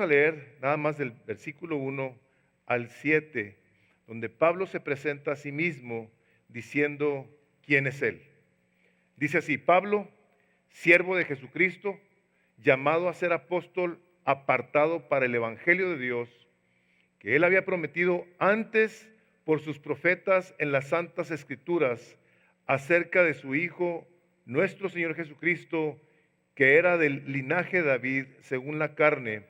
a leer nada más del versículo 1 al 7, donde Pablo se presenta a sí mismo diciendo quién es él. Dice así: Pablo, siervo de Jesucristo, llamado a ser apóstol, apartado para el evangelio de Dios, que él había prometido antes por sus profetas en las santas escrituras acerca de su Hijo, nuestro Señor Jesucristo, que era del linaje de David según la carne,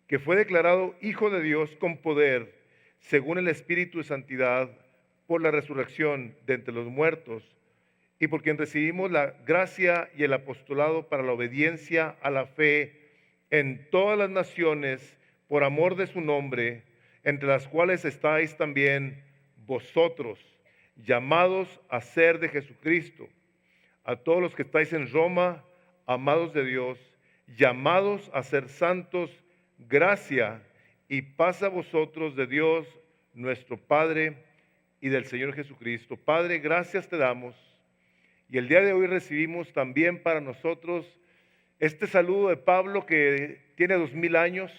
que fue declarado Hijo de Dios con poder, según el Espíritu de santidad, por la resurrección de entre los muertos, y por quien recibimos la gracia y el apostolado para la obediencia a la fe en todas las naciones, por amor de su nombre, entre las cuales estáis también vosotros, llamados a ser de Jesucristo. A todos los que estáis en Roma, amados de Dios, llamados a ser santos, gracia y paz a vosotros de Dios, nuestro Padre, y del Señor Jesucristo. Padre, gracias te damos. Y el día de hoy recibimos también para nosotros este saludo de Pablo que tiene 2000 años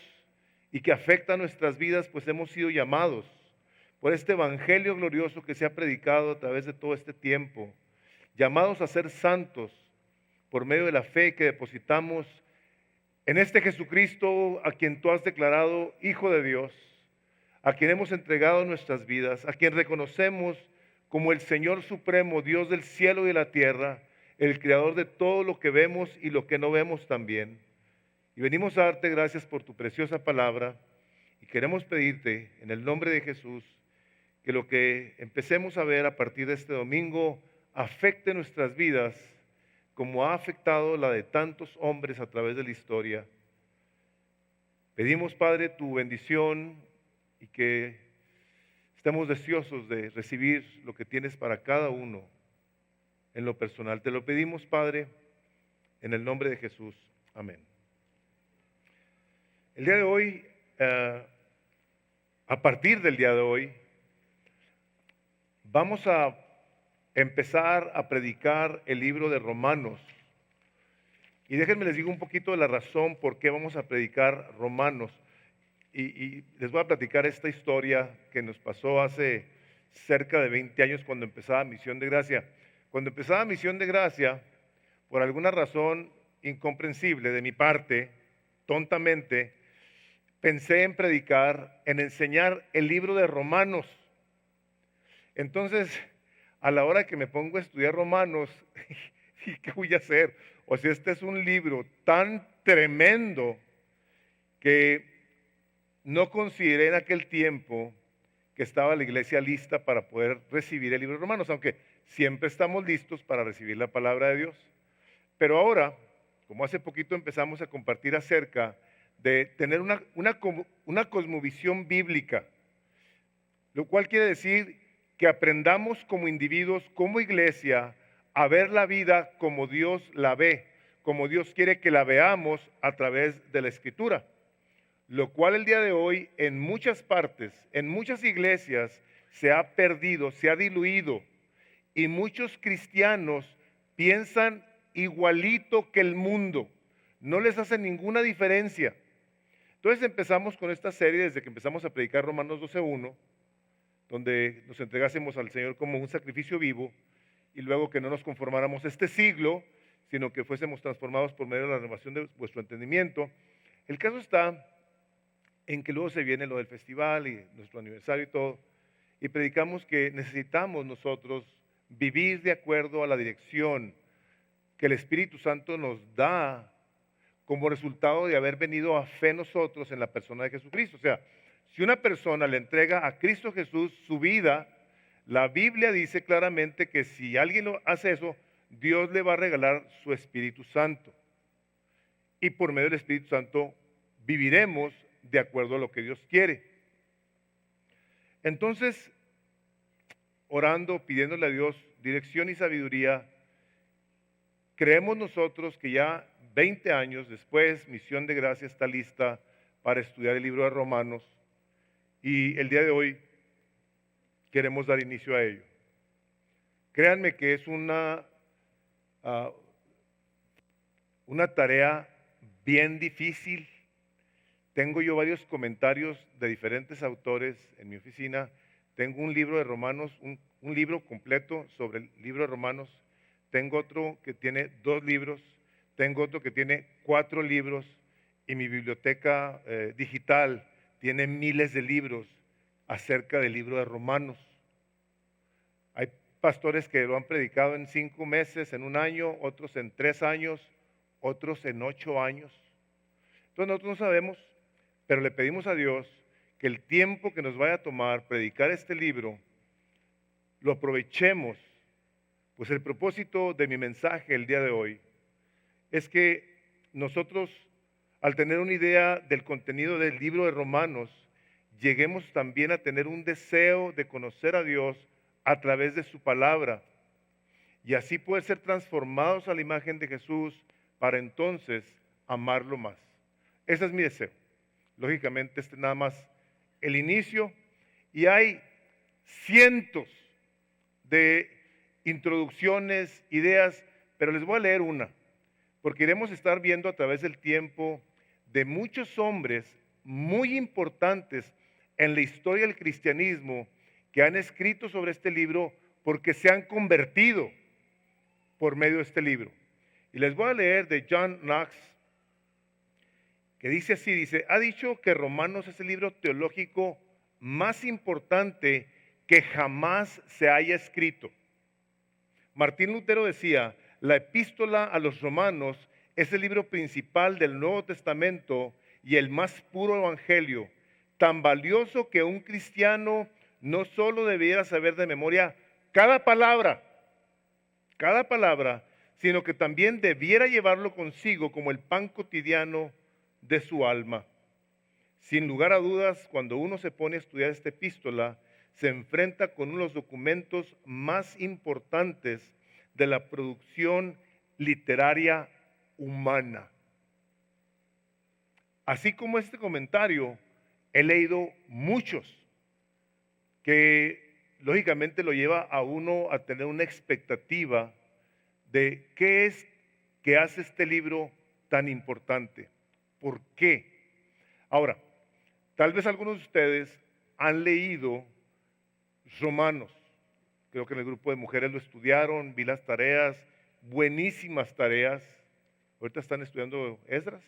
y que afecta a nuestras vidas, pues hemos sido llamados por este evangelio glorioso que se ha predicado a través de todo este tiempo, llamados a ser santos por medio de la fe que depositamos en este Jesucristo a quien tú has declarado Hijo de Dios, a quien hemos entregado nuestras vidas, a quien reconocemos como el Señor Supremo, Dios del cielo y de la tierra, el Creador de todo lo que vemos y lo que no vemos también. Y venimos a darte gracias por tu preciosa palabra y queremos pedirte en el nombre de Jesús que lo que empecemos a ver a partir de este domingo afecte nuestras vidas como ha afectado la de tantos hombres a través de la historia. Pedimos, Padre, tu bendición y que estemos deseosos de recibir lo que tienes para cada uno en lo personal. Te lo pedimos, Padre, en el nombre de Jesús. Amén. El día de hoy, a partir del día de hoy, vamos a empezar a predicar el libro de Romanos. Y déjenme les digo un poquito de la razón por qué vamos a predicar Romanos. Y les voy a platicar esta historia que nos pasó hace cerca de 20 años cuando empezaba Misión de Gracia. Cuando empezaba Misión de Gracia, por alguna razón incomprensible de mi parte, tontamente, pensé en predicar, en enseñar el libro de Romanos. Entonces, a la hora que me pongo a estudiar Romanos, ¿y qué voy a hacer? O sea, este es un libro tan tremendo que no consideré en aquel tiempo que estaba la iglesia lista para poder recibir el libro de Romanos, aunque siempre estamos listos para recibir la palabra de Dios. Pero ahora, como hace poquito empezamos a compartir acerca de tener una cosmovisión bíblica, lo cual quiere decir que aprendamos como individuos, como iglesia, a ver la vida como Dios la ve, como Dios quiere que la veamos a través de la Escritura. Lo cual el día de hoy en muchas partes, en muchas iglesias, se ha perdido, se ha diluido. Y muchos cristianos piensan igualito que el mundo. No les hace ninguna diferencia. Entonces empezamos con esta serie desde que empezamos a predicar Romanos 12:1, donde nos entregásemos al Señor como un sacrificio vivo y luego que no nos conformáramos a este siglo, sino que fuésemos transformados por medio de la renovación de vuestro entendimiento. El caso está en que luego se viene lo del festival y nuestro aniversario y todo, y predicamos que necesitamos nosotros vivir de acuerdo a la dirección que el Espíritu Santo nos da como resultado de haber venido a fe nosotros en la persona de Jesucristo. O sea, si una persona le entrega a Cristo Jesús su vida, la Biblia dice claramente que si alguien lo hace eso, Dios le va a regalar su Espíritu Santo. Y por medio del Espíritu Santo viviremos de acuerdo a lo que Dios quiere. Entonces, orando, pidiéndole a Dios dirección y sabiduría, creemos nosotros que ya 20 años después, Misión de Gracia está lista para estudiar el libro de Romanos y el día de hoy queremos dar inicio a ello. Créanme que es una tarea bien difícil. Tengo yo varios comentarios de diferentes autores en mi oficina. Tengo un libro de Romanos, un libro completo sobre el libro de Romanos. Tengo otro que tiene 2 libros. Tengo otro que tiene 4 libros. Y mi biblioteca digital tiene miles de libros acerca del libro de Romanos. Hay pastores que lo han predicado en 5 meses, en 1 año, otros en 3 años, otros en 8 años. Entonces nosotros no sabemos, pero le pedimos a Dios que el tiempo que nos vaya a tomar predicar este libro, lo aprovechemos. Pues el propósito de mi mensaje el día de hoy es que nosotros, al tener una idea del contenido del libro de Romanos, lleguemos también a tener un deseo de conocer a Dios a través de su palabra y así poder ser transformados a la imagen de Jesús para entonces amarlo más. Ese es mi deseo. Lógicamente, este nada más el inicio, y hay cientos de introducciones, ideas, pero les voy a leer una, porque iremos a estar viendo a través del tiempo de muchos hombres muy importantes en la historia del cristianismo que han escrito sobre este libro porque se han convertido por medio de este libro. Y les voy a leer de John Knox, que dice así, dice, ha dicho que Romanos es el libro teológico más importante que jamás se haya escrito. Martín Lutero decía, la epístola a los romanos es el libro principal del Nuevo Testamento y el más puro evangelio, tan valioso que un cristiano no solo debiera saber de memoria cada palabra, sino que también debiera llevarlo consigo como el pan cotidiano de su alma. Sin lugar a dudas, cuando uno se pone a estudiar esta epístola, se enfrenta con uno de los documentos más importantes de la producción literaria humana. Así como este comentario, he leído muchos que lógicamente lo lleva a uno a tener una expectativa de qué es que hace este libro tan importante. ¿Por qué? Ahora, tal vez algunos de ustedes han leído Romanos. Creo que en el grupo de mujeres lo estudiaron, vi las tareas, buenísimas tareas. Ahorita están estudiando Esdras,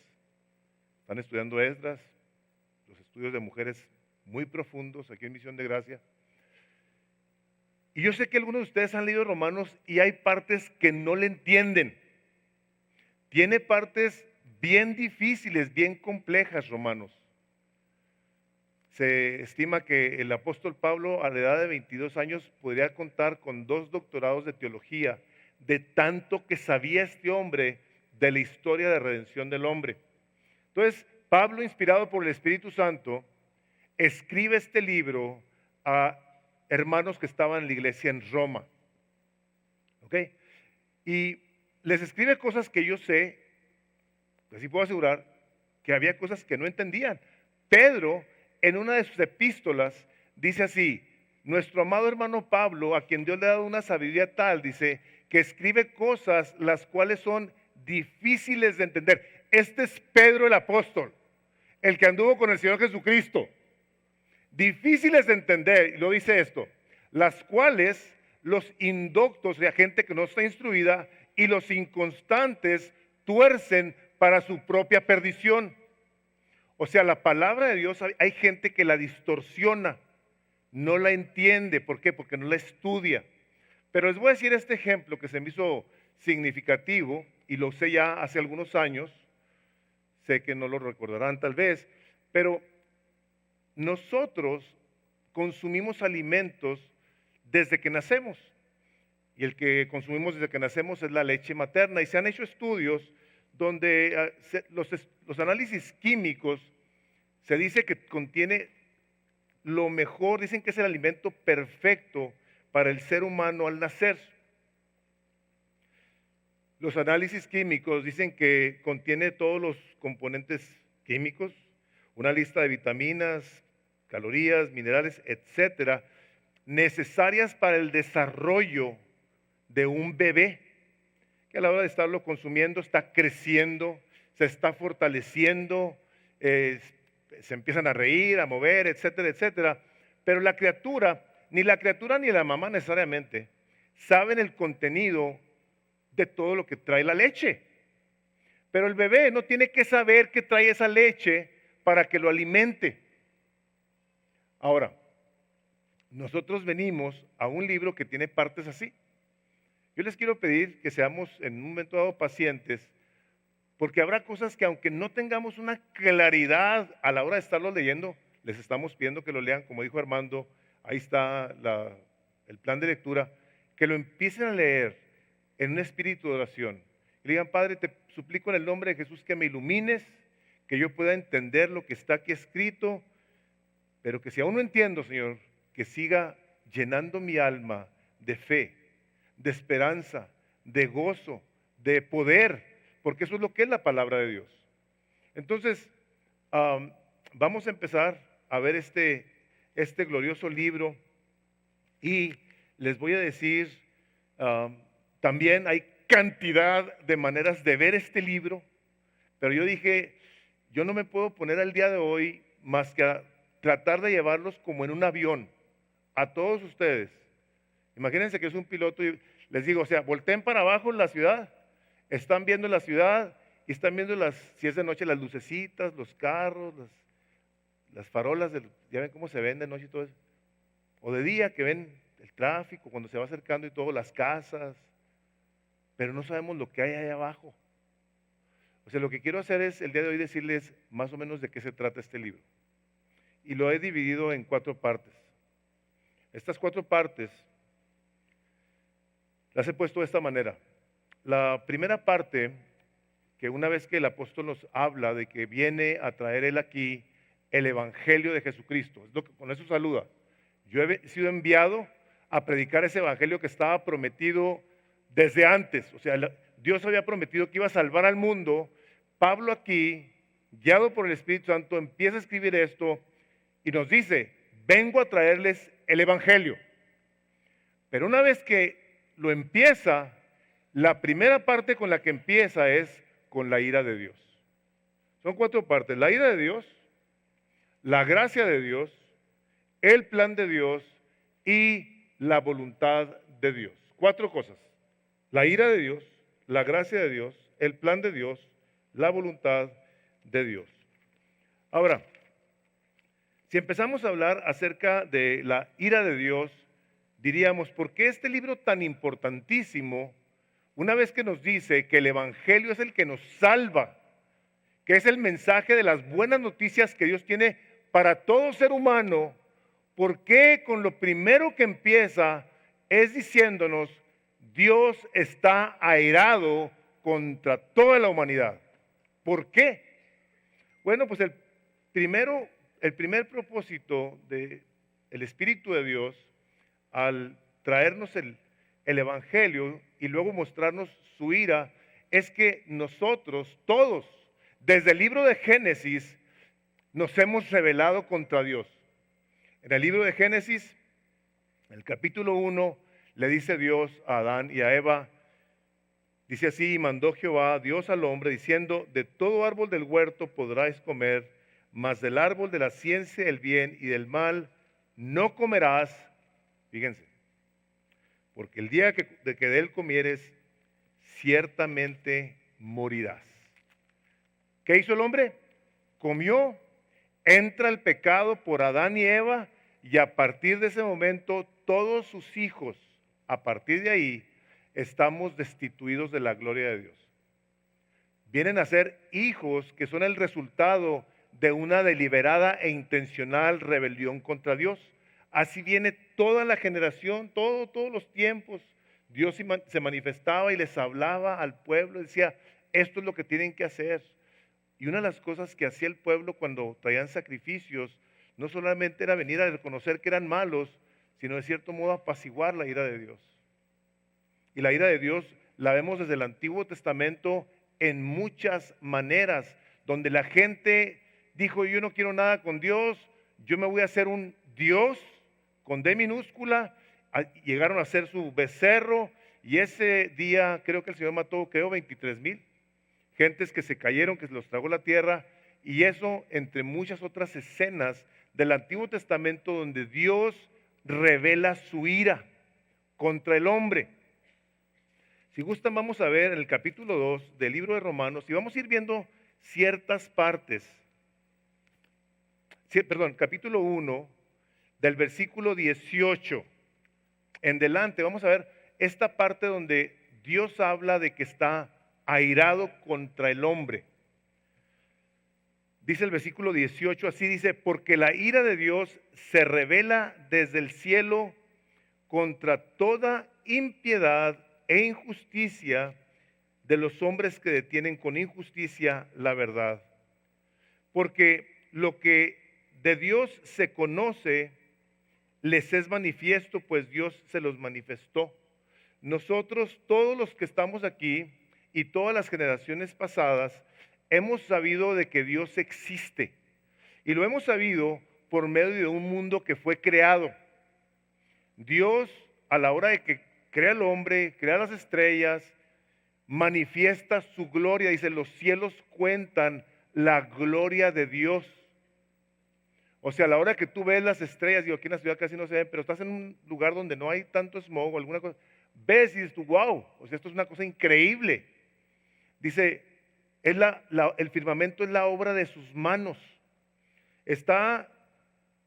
los estudios de mujeres muy profundos aquí en Misión de Gracia. Y yo sé que algunos de ustedes han leído Romanos y hay partes que no le entienden. Tiene partes bien difíciles, bien complejas, Romanos. Se estima que el apóstol Pablo a la edad de 22 años podría contar con 2 doctorados de teología, de tanto que sabía este hombre de la historia de redención del hombre. Entonces, Pablo, inspirado por el Espíritu Santo, escribe este libro a hermanos que estaban en la iglesia en Roma. ¿Ok? Y les escribe cosas que yo sé, así puedo asegurar, que había cosas que no entendían. Pedro, en una de sus epístolas, dice así, nuestro amado hermano Pablo, a quien Dios le ha dado una sabiduría tal, dice, que escribe cosas las cuales son difíciles de entender. Este es Pedro el apóstol, el que anduvo con el Señor Jesucristo. Difíciles de entender, y lo dice esto, las cuales los indoctos, la gente que no está instruida, y los inconstantes tuercen para su propia perdición. O sea, la palabra de Dios, hay gente que la distorsiona, no la entiende. ¿Por qué? Porque no la estudia. Pero les voy a decir este ejemplo que se me hizo significativo y lo usé ya hace algunos años. Sé que no lo recordarán tal vez, pero nosotros consumimos alimentos desde que nacemos. Y el que consumimos desde que nacemos es la leche materna. Y se han hecho estudios donde los análisis químicos se dice que contiene lo mejor, dicen que es el alimento perfecto para el ser humano al nacer. Los análisis químicos dicen que contiene todos los componentes químicos, una lista de vitaminas, calorías, minerales, etcétera, necesarias para el desarrollo de un bebé, que a la hora de estarlo consumiendo está creciendo, se está fortaleciendo, se empiezan a reír, a mover, etcétera, etcétera. Pero la criatura ni la mamá necesariamente saben el contenido de todo lo que trae la leche. Pero el bebé no tiene que saber que trae esa leche para que lo alimente. Ahora, nosotros venimos a un libro que tiene partes así. Yo les quiero pedir que seamos en un momento dado pacientes, porque habrá cosas que aunque no tengamos una claridad a la hora de estarlo leyendo, les estamos pidiendo que lo lean, como dijo Armando, ahí está el plan de lectura, que lo empiecen a leer en un espíritu de oración. Y le digan, Padre, te suplico en el nombre de Jesús que me ilumines, que yo pueda entender lo que está aquí escrito, pero que si aún no entiendo, Señor, que siga llenando mi alma de fe, de esperanza, de gozo, de poder, porque eso es lo que es la palabra de Dios. Entonces, vamos a empezar a ver este glorioso libro y les voy a decir, también hay cantidad de maneras de ver este libro, pero yo dije, yo no me puedo poner al día de hoy más que a tratar de llevarlos como en un avión, a todos ustedes. Imagínense que es un piloto y les digo, o sea, volteen para abajo en la ciudad, están viendo la ciudad y están viendo si es de noche, las lucecitas, los carros, las farolas, ya ven cómo se ven de noche y todo eso. O de día que ven el tráfico, cuando se va acercando y todo, las casas, pero no sabemos lo que hay ahí abajo. O sea, lo que quiero hacer es el día de hoy decirles más o menos de qué se trata este libro. Y lo he dividido en 4 partes. Estas 4 partes las he puesto de esta manera. La primera parte, que una vez que el apóstol nos habla de que viene a traer él aquí el evangelio de Jesucristo, es lo que con eso saluda. Yo he sido enviado a predicar ese evangelio que estaba prometido desde antes. O sea, Dios había prometido que iba a salvar al mundo. Pablo aquí, guiado por el Espíritu Santo, empieza a escribir esto y nos dice, vengo a traerles el evangelio. Pero una vez que lo empieza, la primera parte con la que empieza es con la ira de Dios. Son 4 partes: la ira de Dios, la gracia de Dios, el plan de Dios y la voluntad de Dios. 4 cosas: la ira de Dios, la gracia de Dios, el plan de Dios, la voluntad de Dios. Ahora, si empezamos a hablar acerca de la ira de Dios, diríamos, ¿por qué este libro tan importantísimo, una vez que nos dice que el evangelio es el que nos salva, que es el mensaje de las buenas noticias que Dios tiene para todo ser humano, por qué con lo primero que empieza es diciéndonos, Dios está airado contra toda la humanidad? ¿Por qué? Bueno, pues el primer propósito del Espíritu de Dios al traernos el evangelio y luego mostrarnos su ira es que nosotros todos, desde el libro de Génesis, nos hemos rebelado contra Dios. En el libro de Génesis, en el capítulo 1, le dice Dios a Adán y a Eva, dice así, y mandó Jehová Dios al hombre diciendo, de todo árbol del huerto podráis comer, mas del árbol de la ciencia del bien y del mal no comerás. Fíjense, porque el día que de él comieres, ciertamente morirás. ¿Qué hizo el hombre? Comió, entra el pecado por Adán y Eva, y a partir de ese momento, todos sus hijos, a partir de ahí, estamos destituidos de la gloria de Dios. Vienen a ser hijos que son el resultado de una deliberada e intencional rebelión contra Dios. Así viene toda la generación, todos los tiempos. Dios se manifestaba y les hablaba al pueblo, decía, esto es lo que tienen que hacer. Y una de las cosas que hacía el pueblo cuando traían sacrificios, no solamente era venir a reconocer que eran malos, sino de cierto modo apaciguar la ira de Dios. Y la ira de Dios la vemos desde el Antiguo Testamento en muchas maneras, donde la gente dijo, yo no quiero nada con Dios, yo me voy a hacer un Dios con D minúscula. Llegaron a hacer su becerro y ese día creo que el Señor mató, 23,000 gentes que se cayeron, que se los tragó la tierra, Y eso entre muchas otras escenas del Antiguo Testamento donde Dios revela su ira contra el hombre. Si gustan, vamos a ver en el capítulo 2 del libro de Romanos y vamos a ir viendo ciertas partes. Capítulo 1 del versículo 18 en delante, vamos a ver esta parte donde Dios habla de que está airado contra el hombre. Dice el versículo 18, así dice, porque la ira de Dios se revela desde el cielo contra toda impiedad e injusticia de los hombres que detienen con injusticia la verdad. Porque lo que de Dios se conoce les es manifiesto, pues Dios se los manifestó. Nosotros, todos los que estamos aquí y todas las generaciones pasadas, hemos sabido de que Dios existe. Y lo hemos sabido por medio de un mundo que fue creado. Dios, a la hora de que crea al hombre, crea las estrellas, manifiesta su gloria. Dice, los cielos cuentan la gloria de Dios. O sea, a la hora que tú ves las estrellas, digo, aquí en la ciudad casi no se ven, pero estás en un lugar donde no hay tanto smog o alguna cosa, ves y dices tú, wow, o sea, esto es una cosa increíble. Dice, el firmamento es la obra de sus manos. Está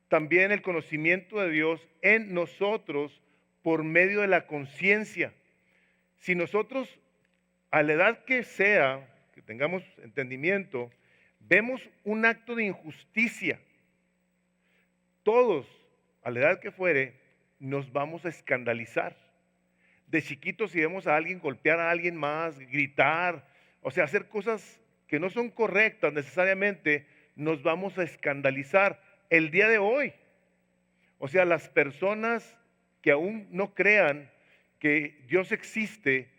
también el conocimiento de Dios en nosotros por medio de la conciencia. Si nosotros, a la edad que sea, que tengamos entendimiento, vemos un acto de injusticia, todos, a la edad que fuere, nos vamos a escandalizar. De chiquitos, si vemos a alguien golpear a alguien más, gritar, o sea, hacer cosas que no son correctas necesariamente, nos vamos a escandalizar. El día de hoy, o sea, las personas que aún no crean que Dios existe,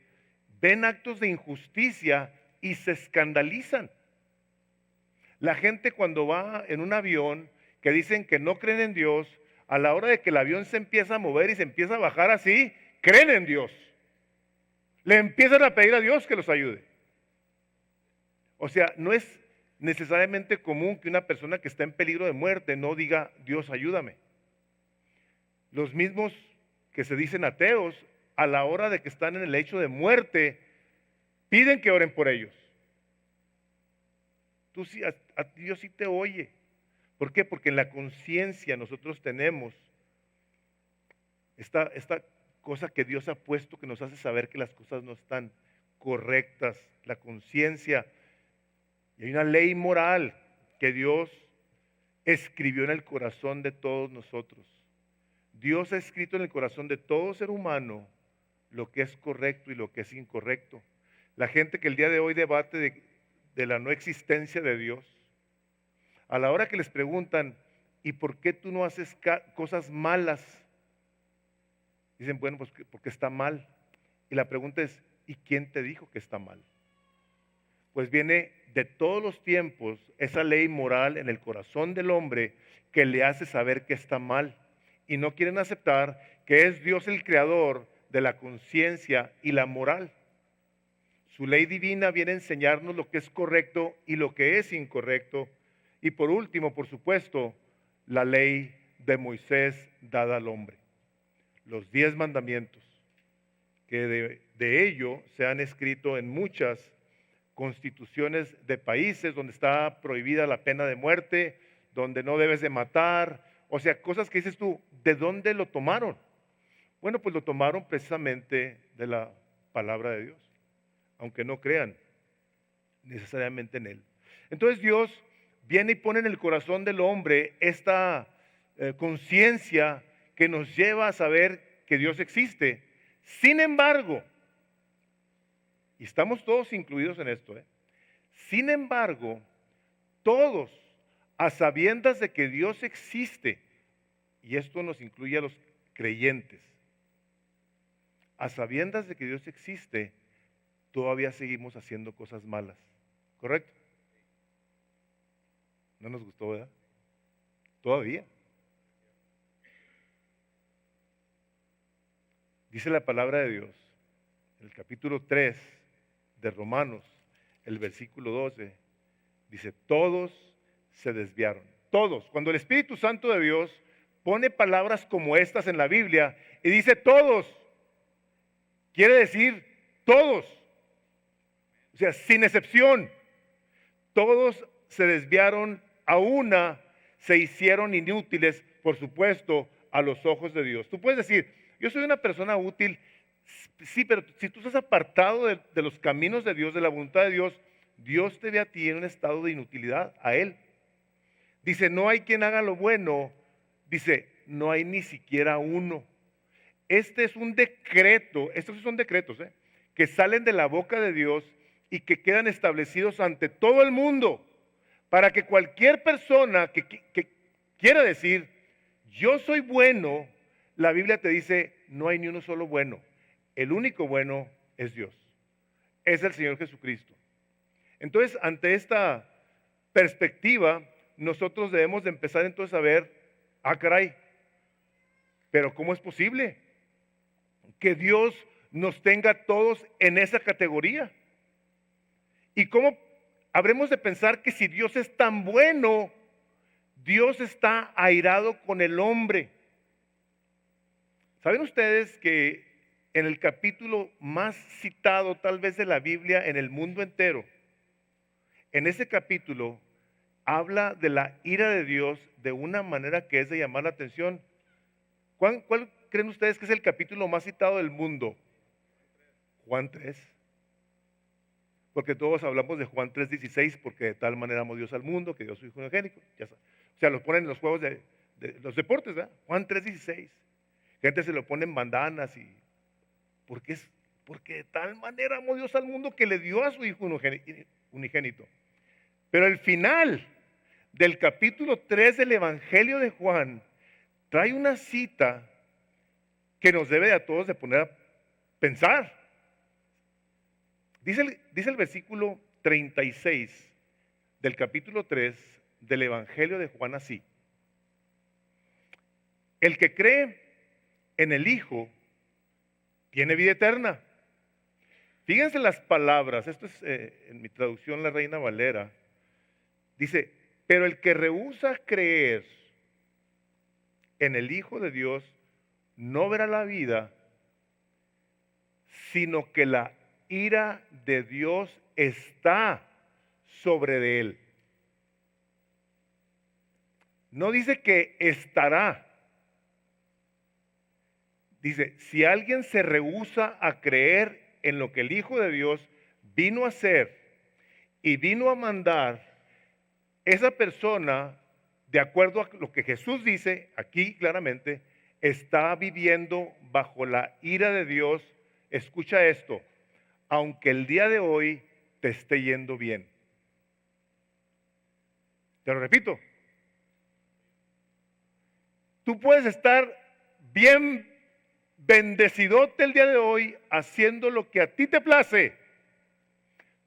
ven actos de injusticia y se escandalizan. La gente cuando va en un avión, que dicen que no creen en Dios, a la hora de que el avión se empieza a mover y se empieza a bajar así, creen en Dios. Le empiezan a pedir a Dios que los ayude. O sea, no es necesariamente común que una persona que está en peligro de muerte no diga, Dios, ayúdame. Los mismos que se dicen ateos, a la hora de que están en el lecho de muerte, piden que oren por ellos. Tú sí, a Dios sí te oye. ¿Por qué? Porque en la conciencia nosotros tenemos esta cosa que Dios ha puesto que nos hace saber que las cosas no están correctas, la conciencia. Y hay una ley moral que Dios escribió en el corazón de todos nosotros. Dios ha escrito en el corazón de todo ser humano lo que es correcto y lo que es incorrecto. La gente que el día de hoy debate de la no existencia de Dios, a la hora que les preguntan, ¿y por qué tú no haces cosas malas? Dicen, bueno, pues porque está mal. Y la pregunta es, ¿y quién te dijo que está mal? Pues viene de todos los tiempos esa ley moral en el corazón del hombre que le hace saber que está mal. Y no quieren aceptar que es Dios el creador de la conciencia y la moral. Su ley divina viene a enseñarnos lo que es correcto y lo que es incorrecto. Y por último, por supuesto, la ley de Moisés dada al hombre. Los 10 mandamientos, que de ello se han escrito en muchas constituciones de países donde está prohibida la pena de muerte, donde no debes de matar, o sea, cosas que dices tú, ¿de dónde lo tomaron? Bueno, pues lo tomaron precisamente de la palabra de Dios, aunque no crean necesariamente en él. Entonces Dios viene y pone en el corazón del hombre esta conciencia que nos lleva a saber que Dios existe. Sin embargo, y estamos todos incluidos en esto, sin embargo, todos, a sabiendas de que Dios existe, y esto nos incluye a los creyentes, a sabiendas de que Dios existe, todavía seguimos haciendo cosas malas, ¿correcto? No nos gustó, ¿verdad? Todavía. Dice la palabra de Dios, en el capítulo 3 de Romanos, el versículo 12, dice, todos se desviaron. Todos. Cuando el Espíritu Santo de Dios pone palabras como estas en la Biblia y dice todos, quiere decir todos. O sea, sin excepción. Todos se desviaron, a una se hicieron inútiles, por supuesto, a los ojos de Dios. Tú puedes decir, yo soy una persona útil, sí, pero si tú estás apartado de los caminos de Dios, de la voluntad de Dios, Dios te ve a ti en un estado de inutilidad, a Él. Dice, no hay quien haga lo bueno. Dice, no hay ni siquiera uno. Este es un decreto, estos son decretos, que salen de la boca de Dios y que quedan establecidos ante todo el mundo, para que cualquier persona que quiera decir, yo soy bueno, la Biblia te dice, no hay ni uno solo bueno. El único bueno es Dios, es el Señor Jesucristo. Entonces, ante esta perspectiva, nosotros debemos de empezar entonces a ver, caray, pero ¿cómo es posible que Dios nos tenga todos en esa categoría? ¿Y cómo habremos de pensar que si Dios es tan bueno, Dios está airado con el hombre? ¿Saben ustedes que en el capítulo más citado tal vez de la Biblia en el mundo entero, en ese capítulo habla de la ira de Dios de una manera que es de llamar la atención? ¿Cuál creen ustedes que es el capítulo más citado del mundo? Juan 3. Porque todos hablamos de Juan 3:16, porque de tal manera amó Dios al mundo, que dio a su Hijo unigénito. O sea, lo ponen en los juegos de los deportes, ¿verdad? Juan 3:16. Gente se lo pone en bandanas y porque de tal manera amó Dios al mundo que le dio a su Hijo unigénito. Pero el final del capítulo 3 del Evangelio de Juan trae una cita que nos debe a todos de poner a pensar. Dice el versículo 36 del capítulo 3 del Evangelio de Juan así: el que cree en el Hijo tiene vida eterna. Fíjense las palabras, esto es en mi traducción La Reina Valera. Dice, pero el que rehúsa creer en el Hijo de Dios no verá la vida, sino que la ira de Dios está sobre de él. No dice que estará. Dice, si alguien se rehúsa a creer en lo que el Hijo de Dios vino a hacer y vino a mandar, esa persona, de acuerdo a lo que Jesús dice aquí claramente, está viviendo bajo la ira de Dios. Escucha esto, aunque el día de hoy te esté yendo bien. Te lo repito. Tú puedes estar bien bendecidote el día de hoy haciendo lo que a ti te place.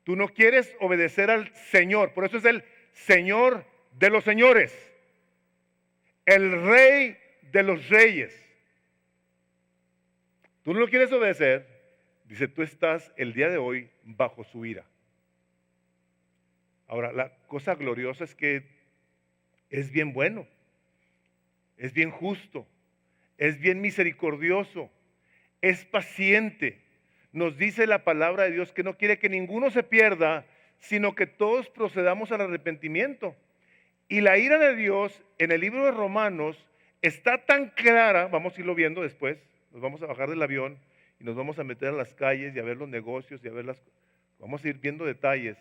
Tú no quieres obedecer al Señor, por eso es el Señor de los señores, el Rey de los reyes. Tú no lo quieres obedecer, dice, tú estás el día de hoy bajo su ira. Ahora, la cosa gloriosa es que es bien bueno, es bien justo, es bien misericordioso, es paciente. Nos dice la palabra de Dios que no quiere que ninguno se pierda, sino que todos procedamos al arrepentimiento. Y la ira de Dios en el libro de Romanos está tan clara, vamos a irlo viendo después, nos vamos a bajar del avión y nos vamos a meter a las calles y a ver los negocios y a ver vamos a ir viendo detalles.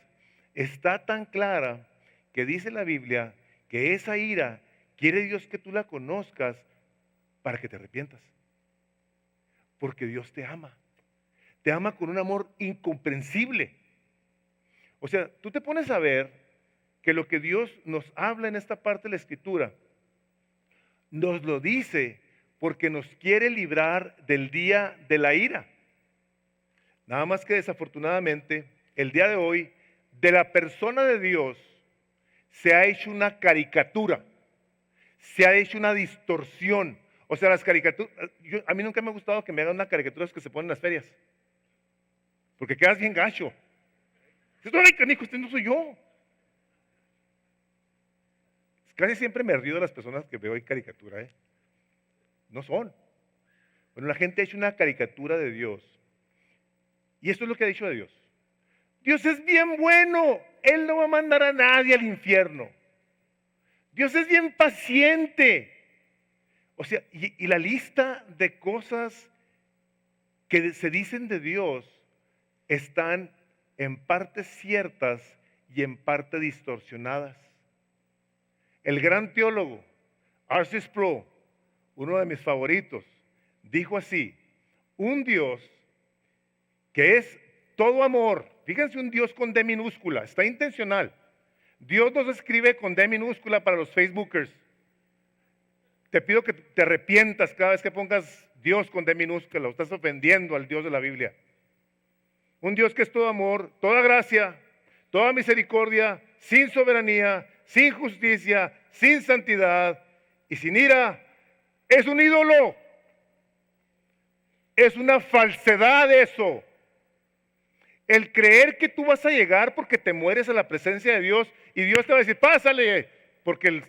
Está tan clara que dice la Biblia que esa ira quiere Dios que tú la conozcas para que te arrepientas. Porque Dios te ama. Te ama con un amor incomprensible. O sea, tú te pones a ver que lo que Dios nos habla en esta parte de la Escritura, nos lo dice porque nos quiere librar del día de la ira. Nada más que desafortunadamente, el día de hoy, de la persona de Dios, se ha hecho una caricatura, se ha hecho una distorsión. O sea, las caricaturas, a mí nunca me ha gustado que me hagan unas caricaturas que se ponen en las ferias, porque quedas bien gacho. Dices, ay, canijo, este no soy yo. Casi siempre me río de las personas que veo en caricatura, ¿eh? No son. Bueno, la gente ha hecho una caricatura de Dios. Y esto es lo que ha dicho de Dios. Dios es bien bueno. Él no va a mandar a nadie al infierno. Dios es bien paciente. O sea, y la lista de cosas que se dicen de Dios están en parte ciertas y en parte distorsionadas. El gran teólogo R.C. Sproul, uno de mis favoritos, dijo así: un Dios que es todo amor. Fíjense, un Dios con D minúscula, está intencional. Dios nos escribe con D minúscula para los Facebookers. Te pido que te arrepientas cada vez que pongas Dios con D minúscula, estás ofendiendo al Dios de la Biblia. Un Dios que es todo amor, toda gracia, toda misericordia, sin soberanía, sin justicia, sin santidad y sin ira. Es un ídolo. Es una falsedad eso. El creer que tú vas a llegar porque te mueres a la presencia de Dios y Dios te va a decir, pásale, porque el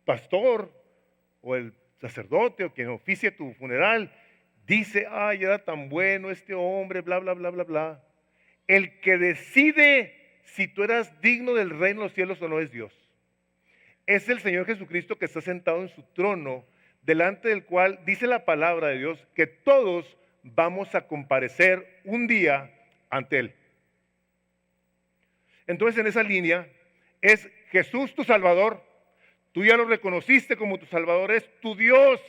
pastor o el sacerdote o quien oficie tu funeral dice, ay, era tan bueno este hombre, bla, bla, bla, bla, bla. El que decide si tú eras digno del reino de los cielos o no es Dios. Es el Señor Jesucristo que está sentado en su trono, delante del cual dice la palabra de Dios que todos vamos a comparecer un día ante Él. Entonces, en esa línea es Jesús tu Salvador. Tú ya lo reconociste como tu Salvador, es tu Dios.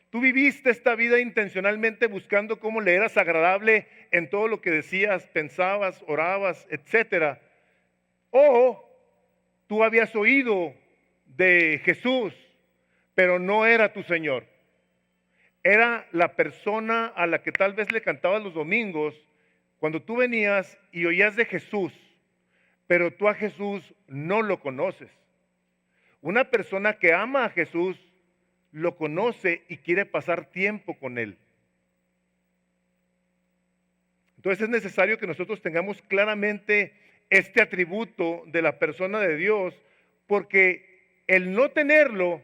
Tú viviste esta vida intencionalmente buscando cómo le eras agradable en todo lo que decías, pensabas, orabas, etc. O tú habías oído de Jesús, pero no era tu Señor. Era la persona a la que tal vez le cantabas los domingos cuando tú venías y oías de Jesús, pero tú a Jesús no lo conoces. Una persona que ama a Jesús lo conoce y quiere pasar tiempo con Él. Entonces es necesario que nosotros tengamos claramente este atributo de la persona de Dios, porque el no tenerlo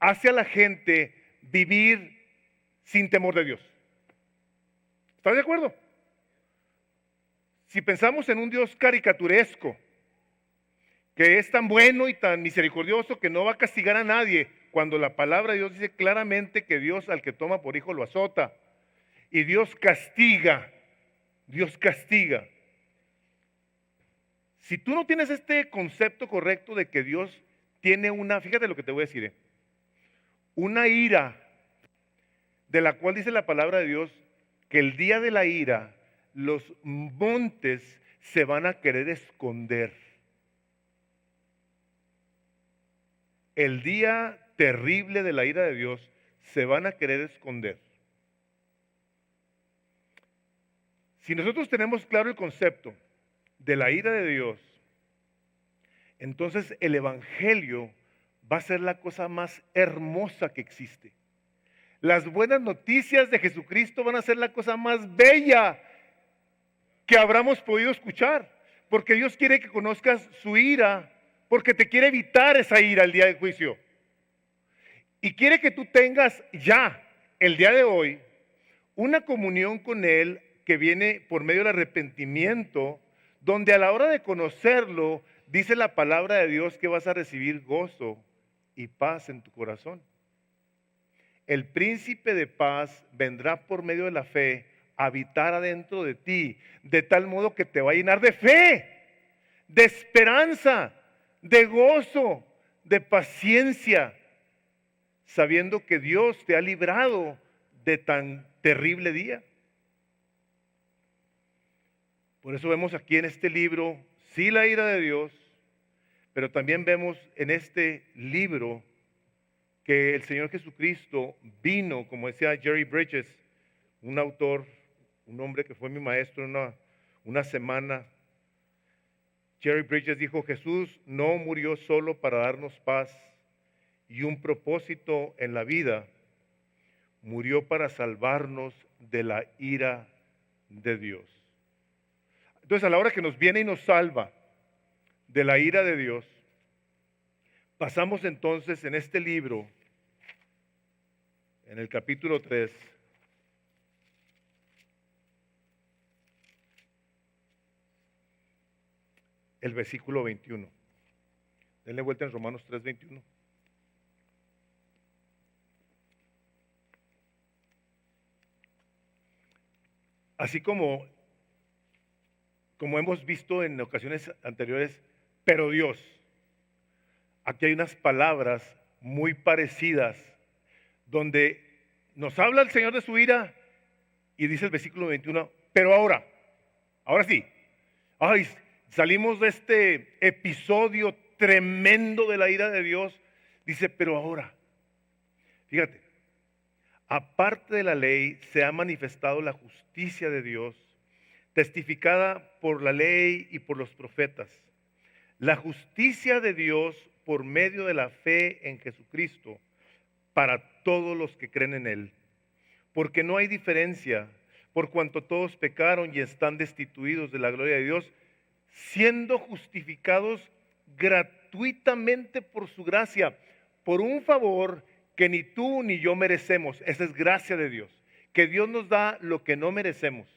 hace a la gente vivir sin temor de Dios. ¿Estás de acuerdo? Si pensamos en un Dios caricaturesco, que es tan bueno y tan misericordioso que no va a castigar a nadie, cuando la palabra de Dios dice claramente que Dios al que toma por hijo lo azota, y Dios castiga, Dios castiga. Si tú no tienes este concepto correcto de que Dios tiene fíjate lo que te voy a decir, una ira de la cual dice la palabra de Dios que el día de la ira los montes se van a querer esconder. El día terrible de la ira de Dios se van a querer esconder. Si nosotros tenemos claro el concepto de la ira de Dios, entonces el evangelio va a ser la cosa más hermosa que existe. Las buenas noticias de Jesucristo van a ser la cosa más bella que habramos podido escuchar, porque Dios quiere que conozcas su ira, porque te quiere evitar esa ira el día del juicio. Y quiere que tú tengas ya, el día de hoy, una comunión con Él que viene por medio del arrepentimiento, donde a la hora de conocerlo, dice la palabra de Dios que vas a recibir gozo y paz en tu corazón. El príncipe de paz vendrá por medio de la fe a habitar adentro de ti, de tal modo que te va a llenar de fe, de esperanza, de gozo, de paciencia, sabiendo que Dios te ha librado de tan terrible día. Por eso vemos aquí en este libro, sí, la ira de Dios, pero también vemos en este libro que el Señor Jesucristo vino, como decía Jerry Bridges, un autor, un hombre que fue mi maestro en una semana. Jerry Bridges dijo, Jesús no murió solo para darnos paz y un propósito en la vida, murió para salvarnos de la ira de Dios. Entonces, a la hora que nos viene y nos salva de la ira de Dios, Pasamos entonces en este libro, en el capítulo 3, el versículo 21. Denle vuelta en Romanos 3, 21. Así como hemos visto en ocasiones anteriores, pero Dios. Aquí hay unas palabras muy parecidas donde nos habla el Señor de su ira y dice el versículo 21, pero ahora sí, ay, salimos de este episodio tremendo de la ira de Dios, dice, pero ahora, fíjate, aparte de la ley se ha manifestado la justicia de Dios, testificada por la ley y por los profetas. La justicia de Dios por medio de la fe en Jesucristo para todos los que creen en Él. Porque no hay diferencia, por cuanto todos pecaron y están destituidos de la gloria de Dios, siendo justificados gratuitamente por su gracia, por un favor que ni tú ni yo merecemos. Esa es gracia de Dios, que Dios nos da lo que no merecemos,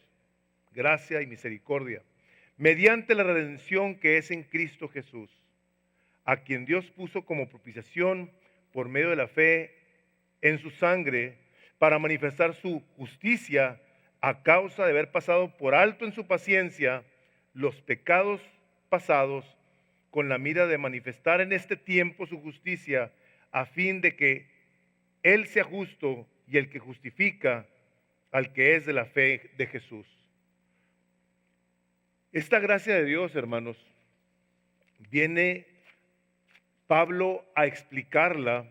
gracia y misericordia, mediante la redención que es en Cristo Jesús, a quien Dios puso como propiciación por medio de la fe en su sangre, para manifestar su justicia a causa de haber pasado por alto en su paciencia los pecados pasados, con la mira de manifestar en este tiempo su justicia, a fin de que Él sea justo y el que justifica al que es de la fe de Jesús. Esta gracia de Dios, hermanos, viene Pablo a explicarla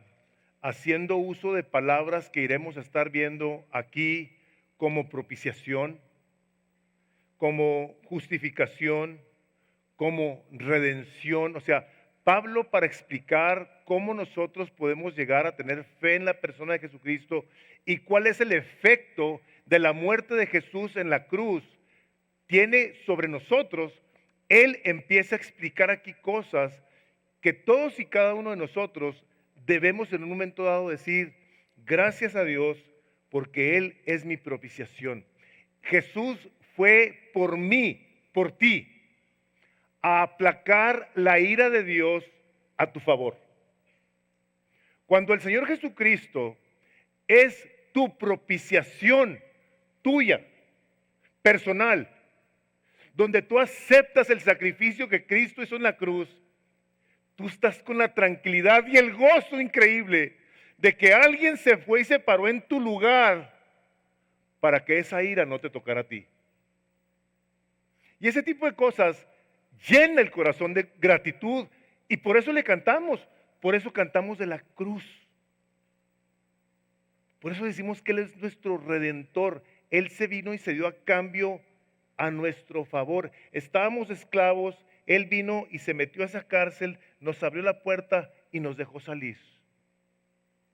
haciendo uso de palabras que iremos a estar viendo aquí, como propiciación, como justificación, como redención. O sea, Pablo, para explicar cómo nosotros podemos llegar a tener fe en la persona de Jesucristo y cuál es el efecto de la muerte de Jesús en la cruz, tiene sobre nosotros, él empieza a explicar aquí cosas que todos y cada uno de nosotros debemos en un momento dado decir, gracias a Dios, porque Él es mi propiciación. Jesús fue por mí, por ti, a aplacar la ira de Dios a tu favor. Cuando el Señor Jesucristo es tu propiciación tuya, personal, donde tú aceptas el sacrificio que Cristo hizo en la cruz, tú estás con la tranquilidad y el gozo increíble de que alguien se fue y se paró en tu lugar para que esa ira no te tocara a ti. Y ese tipo de cosas llena el corazón de gratitud y por eso le cantamos, por eso cantamos de la cruz. Por eso decimos que Él es nuestro redentor. Él se vino y se dio a cambio a nuestro favor. Estábamos esclavos, Él vino y se metió a esa cárcel, nos abrió la puerta y nos dejó salir.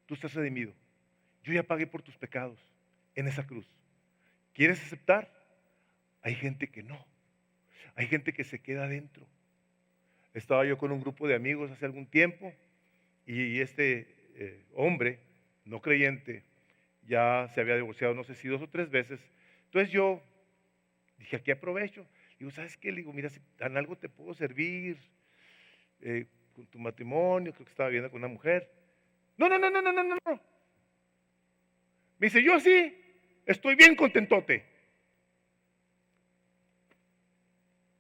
Tú estás redimido. Yo ya pagué por tus pecados en esa cruz. ¿Quieres aceptar? Hay gente que no. Hay gente que se queda adentro. Estaba yo con un grupo de amigos hace algún tiempo y este hombre, no creyente, ya se había divorciado, no sé si 2 o 3 veces. Entonces yo dije, aquí aprovecho. Digo, ¿sabes qué? Le digo, mira, si en algo te puedo servir, con tu matrimonio, creo que estaba viendo con una mujer. No. Me dice, yo sí, estoy bien contentote.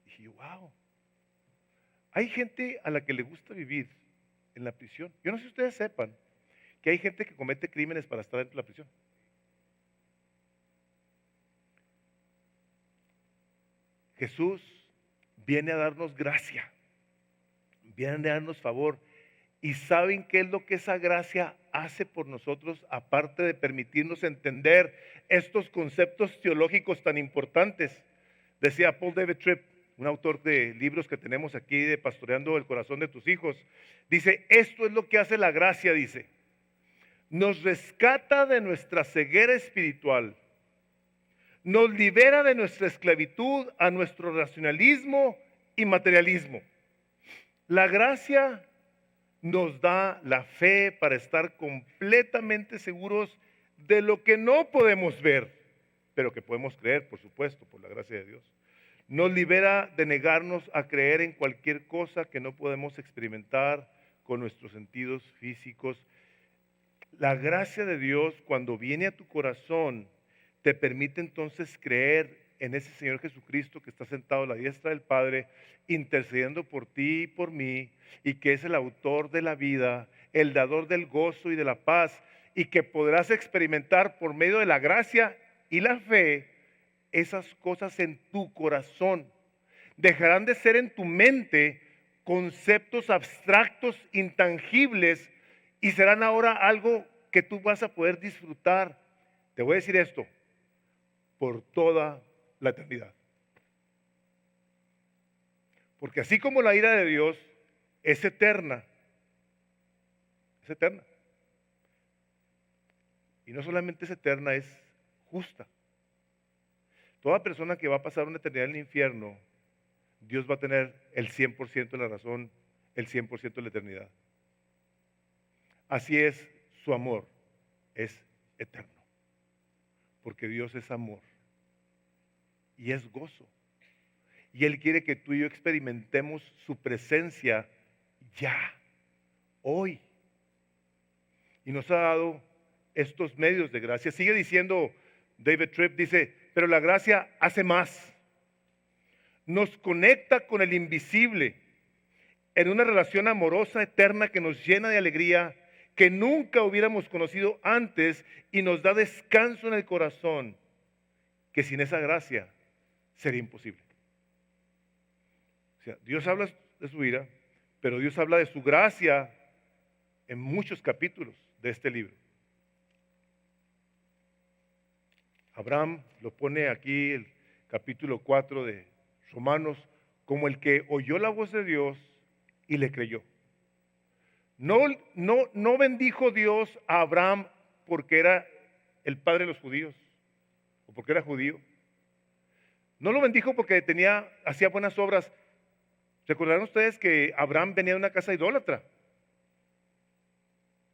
Dije yo, wow. Hay gente a la que le gusta vivir en la prisión. Yo no sé si ustedes sepan que hay gente que comete crímenes para estar dentro de la prisión. Jesús viene a darnos gracia, viene a darnos favor. ¿Y saben qué es lo que esa gracia hace por nosotros, aparte de permitirnos entender estos conceptos teológicos tan importantes? Decía Paul David Tripp, un autor de libros que tenemos aquí de Pastoreando el Corazón de tus Hijos, dice, esto es lo que hace la gracia, dice, nos rescata de nuestra ceguera espiritual, nos libera de nuestra esclavitud a nuestro racionalismo y materialismo. La gracia nos da la fe para estar completamente seguros de lo que no podemos ver, pero que podemos creer, por supuesto, por la gracia de Dios. Nos libera de negarnos a creer en cualquier cosa que no podemos experimentar con nuestros sentidos físicos. La gracia de Dios, cuando viene a tu corazón, te permite entonces creer en ese Señor Jesucristo que está sentado a la diestra del Padre, intercediendo por ti y por mí, y que es el autor de la vida, el dador del gozo y de la paz, y que podrás experimentar por medio de la gracia y la fe esas cosas en tu corazón. Dejarán de ser en tu mente conceptos abstractos, intangibles, y serán ahora algo que tú vas a poder disfrutar. Te voy a decir esto, por toda la eternidad. Porque así como la ira de Dios es eterna, es eterna. Y no solamente es eterna, es justa. Toda persona que va a pasar una eternidad en el infierno, Dios va a tener el 100% de la razón, el 100% de la eternidad. Así es su amor, es eterno. Porque Dios es amor y es gozo. Y Él quiere que tú y yo experimentemos su presencia ya, hoy. Y nos ha dado estos medios de gracia. Sigue diciendo David Tripp, dice, pero la gracia hace más. Nos conecta con el invisible en una relación amorosa eterna que nos llena de alegría que nunca hubiéramos conocido antes y nos da descanso en el corazón que sin esa gracia sería imposible. O sea, Dios habla de su ira, pero Dios habla de su gracia en muchos capítulos de este libro. Abraham lo pone aquí el capítulo 4 de Romanos como el que oyó la voz de Dios y le creyó. No bendijo Dios a Abraham porque era el padre de los judíos o porque era judío. No lo bendijo porque hacía buenas obras. Recordarán ustedes que Abraham venía de una casa idólatra.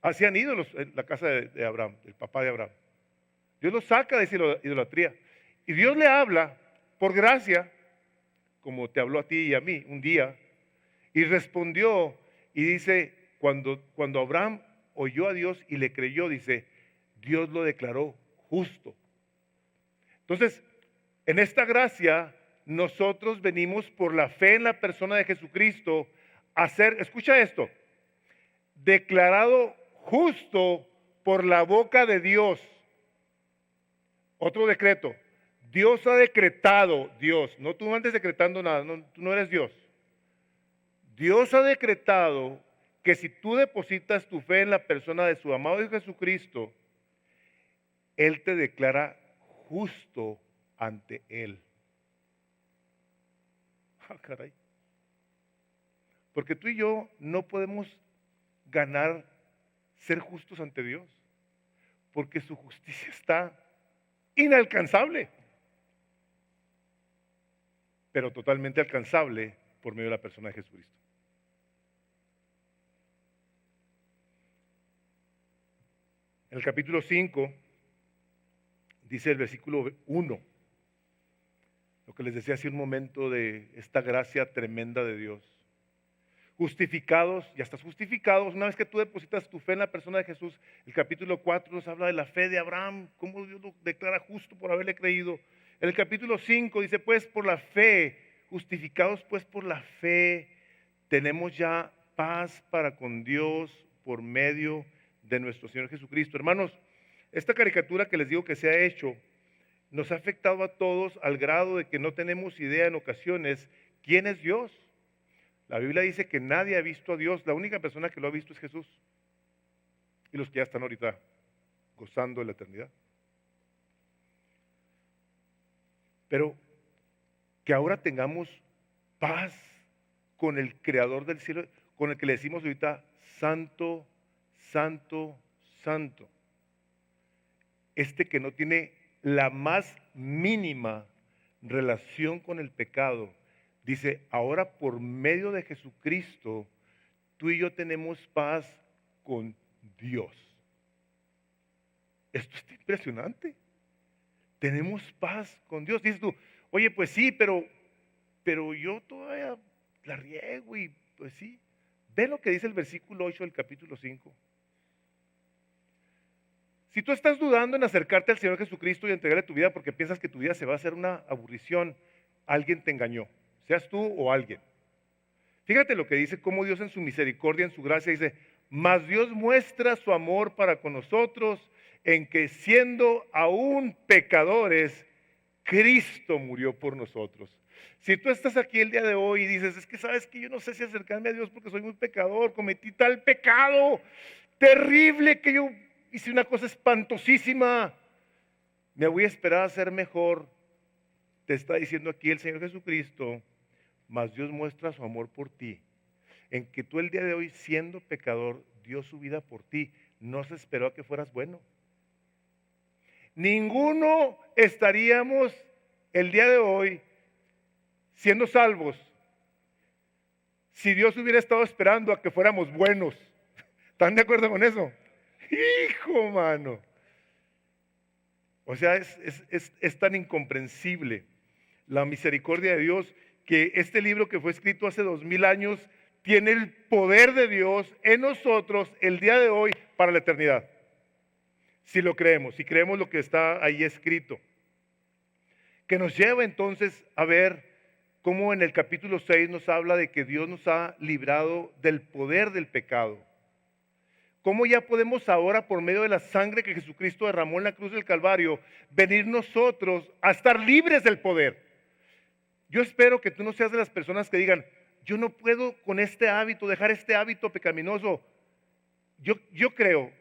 Hacían ídolos en la casa de Abraham, el papá de Abraham. Dios lo saca de esa idolatría. Y Dios le habla por gracia, como te habló a ti y a mí un día, y respondió y dice, cuando Abraham oyó a Dios y le creyó, dice, Dios lo declaró justo. Entonces, en esta gracia, nosotros venimos por la fe en la persona de Jesucristo a ser, escucha esto, declarado justo por la boca de Dios. Otro decreto. Dios ha decretado, no tú no andes decretando nada, tú no eres Dios. Dios ha decretado que si tú depositas tu fe en la persona de su amado Hijo Jesucristo, Él te declara justo ante Él. Ah, caray. Porque tú y yo no podemos ganar ser justos ante Dios, porque su justicia está inalcanzable, pero totalmente alcanzable por medio de la persona de Jesucristo. En el capítulo 5 dice el versículo 1, lo que les decía hace un momento de esta gracia tremenda de Dios. Justificados, ya estás justificados, una vez que tú depositas tu fe en la persona de Jesús. El capítulo 4 nos habla de la fe de Abraham, cómo Dios lo declara justo por haberle creído. En el capítulo 5 dice, pues por la fe, justificados pues por la fe, tenemos ya paz para con Dios por medio de nuestro Señor Jesucristo. Hermanos, esta caricatura que les digo que se ha hecho, nos ha afectado a todos al grado de que no tenemos idea en ocasiones quién es Dios. La Biblia dice que nadie ha visto a Dios, la única persona que lo ha visto es Jesús. Y los que ya están ahorita gozando de la eternidad. Pero que ahora tengamos paz con el Creador del cielo, con el que le decimos ahorita, Santo, Santo, Santo. Este que no tiene la más mínima relación con el pecado. Dice, ahora por medio de Jesucristo, tú y yo tenemos paz con Dios. Esto es impresionante. Tenemos paz con Dios. Dices tú, oye, pues sí, pero yo todavía la riego y pues sí. Ve lo que dice el versículo 8 del capítulo 5. Si tú estás dudando en acercarte al Señor Jesucristo y entregarle tu vida porque piensas que tu vida se va a hacer una aburrición, alguien te engañó, seas tú o alguien. Fíjate lo que dice, cómo Dios en su misericordia, en su gracia, dice, mas Dios muestra su amor para con nosotros en que siendo aún pecadores, Cristo murió por nosotros. Si tú estás aquí el día de hoy y dices, es que sabes que yo no sé si acercarme a Dios porque soy muy pecador, cometí tal pecado terrible que yo hice una cosa espantosísima, me voy a esperar a ser mejor. Te está diciendo aquí el Señor Jesucristo, mas Dios muestra su amor por ti, en que tú el día de hoy siendo pecador dio su vida por ti, no se esperó a que fueras bueno. Ninguno estaríamos el día de hoy siendo salvos si Dios hubiera estado esperando a que fuéramos buenos. ¿Están de acuerdo con eso? Hijo, mano. O sea, es tan incomprensible la misericordia de Dios que este libro que fue escrito hace 2000 años tiene el poder de Dios en nosotros el día de hoy para la eternidad. Si lo creemos, si creemos lo que está ahí escrito. Que nos lleva entonces a ver cómo en el capítulo 6 nos habla de que Dios nos ha librado del poder del pecado. Cómo ya podemos ahora, por medio de la sangre que Jesucristo derramó en la cruz del Calvario, venir nosotros a estar libres del poder. Yo espero que tú no seas de las personas que digan, yo no puedo con este hábito, dejar este hábito pecaminoso. Yo creo